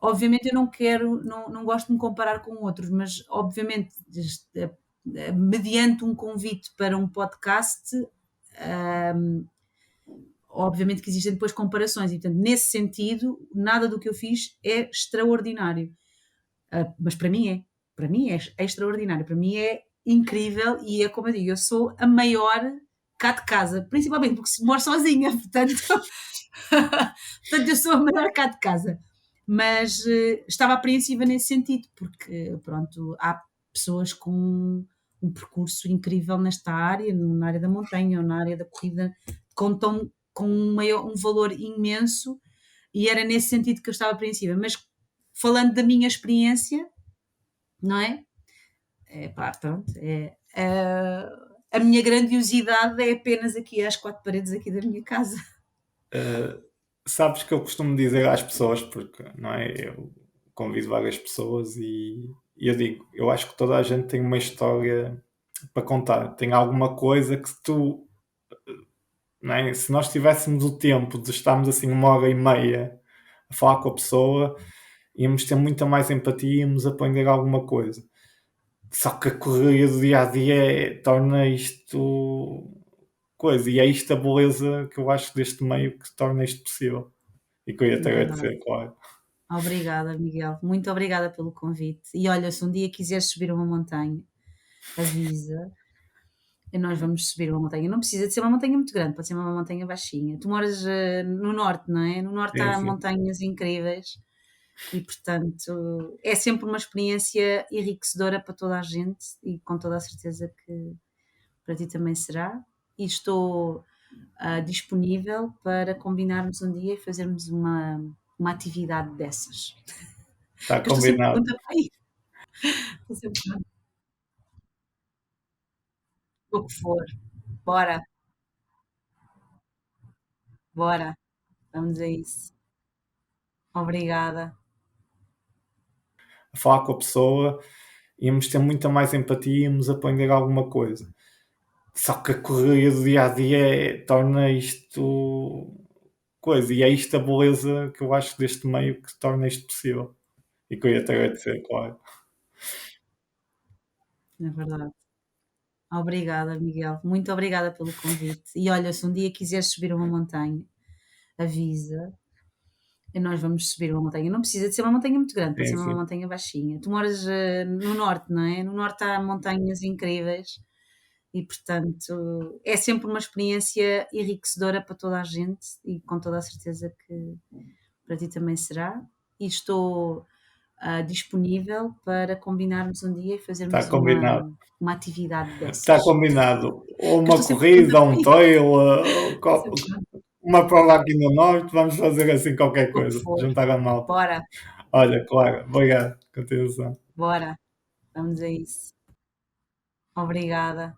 obviamente eu não quero, não gosto de me comparar com outros, mas obviamente mediante um convite para um podcast, obviamente que existem depois comparações e portanto nesse sentido nada do que eu fiz é extraordinário. Mas para mim é extraordinário, para mim é incrível e é como eu digo, eu sou a maior cá de casa, principalmente porque moro sozinha, portanto, portanto eu sou a maior cá de casa. Mas estava apreensiva nesse sentido, porque pronto, há pessoas com um percurso incrível nesta área, na área da montanha ou na área da corrida, com um valor imenso e era nesse sentido que eu estava apreensiva. Mas falando da minha experiência, não é? Pá, pronto, a minha grandiosidade é apenas aqui às quatro paredes aqui da minha casa. Sabes que eu costumo dizer às pessoas, porque não é? Eu convido várias pessoas e eu digo, eu acho que toda a gente tem uma história para contar, tem alguma coisa que se tu, não é? Se nós tivéssemos o tempo de estarmos assim 1 hora e meia a falar com a pessoa, íamos ter muita mais empatia e íamos aprender alguma coisa. Só que a correria do dia a dia torna isto coisa, e é isto a beleza que eu acho deste meio que torna isto possível. E que eu ia te É verdade. agradecer, claro. Obrigada, Miguel. Muito obrigada pelo convite. E olha, se um dia quiseres subir uma montanha, avisa e nós vamos subir uma montanha. Não precisa de ser uma montanha muito grande, pode ser uma montanha baixinha. Tu moras no norte, não é? No norte Sim, há sim. montanhas incríveis. e portanto é sempre uma experiência enriquecedora para toda a gente e com toda a certeza que para ti também será. E estou disponível para combinarmos um dia e fazermos uma atividade dessas. Está Eu estou sempre combinado. pronta para ir. Estou sempre pronta. O que for. Bora, bora. Vamos a isso. Obrigada. A falar com a pessoa, íamos ter muita mais empatia, íamos aprender alguma coisa. Só que a correria do dia a dia torna isto coisa, e é isto a beleza que eu acho deste meio que torna isto possível. E que eu ia te agradecer, claro. É verdade. Obrigada, Miguel. Muito obrigada pelo convite. E olha, se um dia quiseres subir uma montanha, avisa e nós vamos subir uma montanha. Não precisa de ser uma montanha muito grande, pode Sim, ser uma sim. montanha baixinha. Tu moras no norte, não é? No norte há montanhas incríveis e, portanto, é sempre uma experiência enriquecedora para toda a gente e com toda a certeza que para ti também será. E estou disponível para combinarmos um dia e Está fazermos combinado. uma atividade Está dessas. combinado. Ou Que eu uma estou sempre pronta corrida, ou para um ir. trail, Estou sempre pronta. uma prova aqui no Norte, vamos fazer assim qualquer O que coisa, for. juntar a malta. Bora, Olha, claro, obrigado. Continuação. bora. Vamos a isso. Obrigada.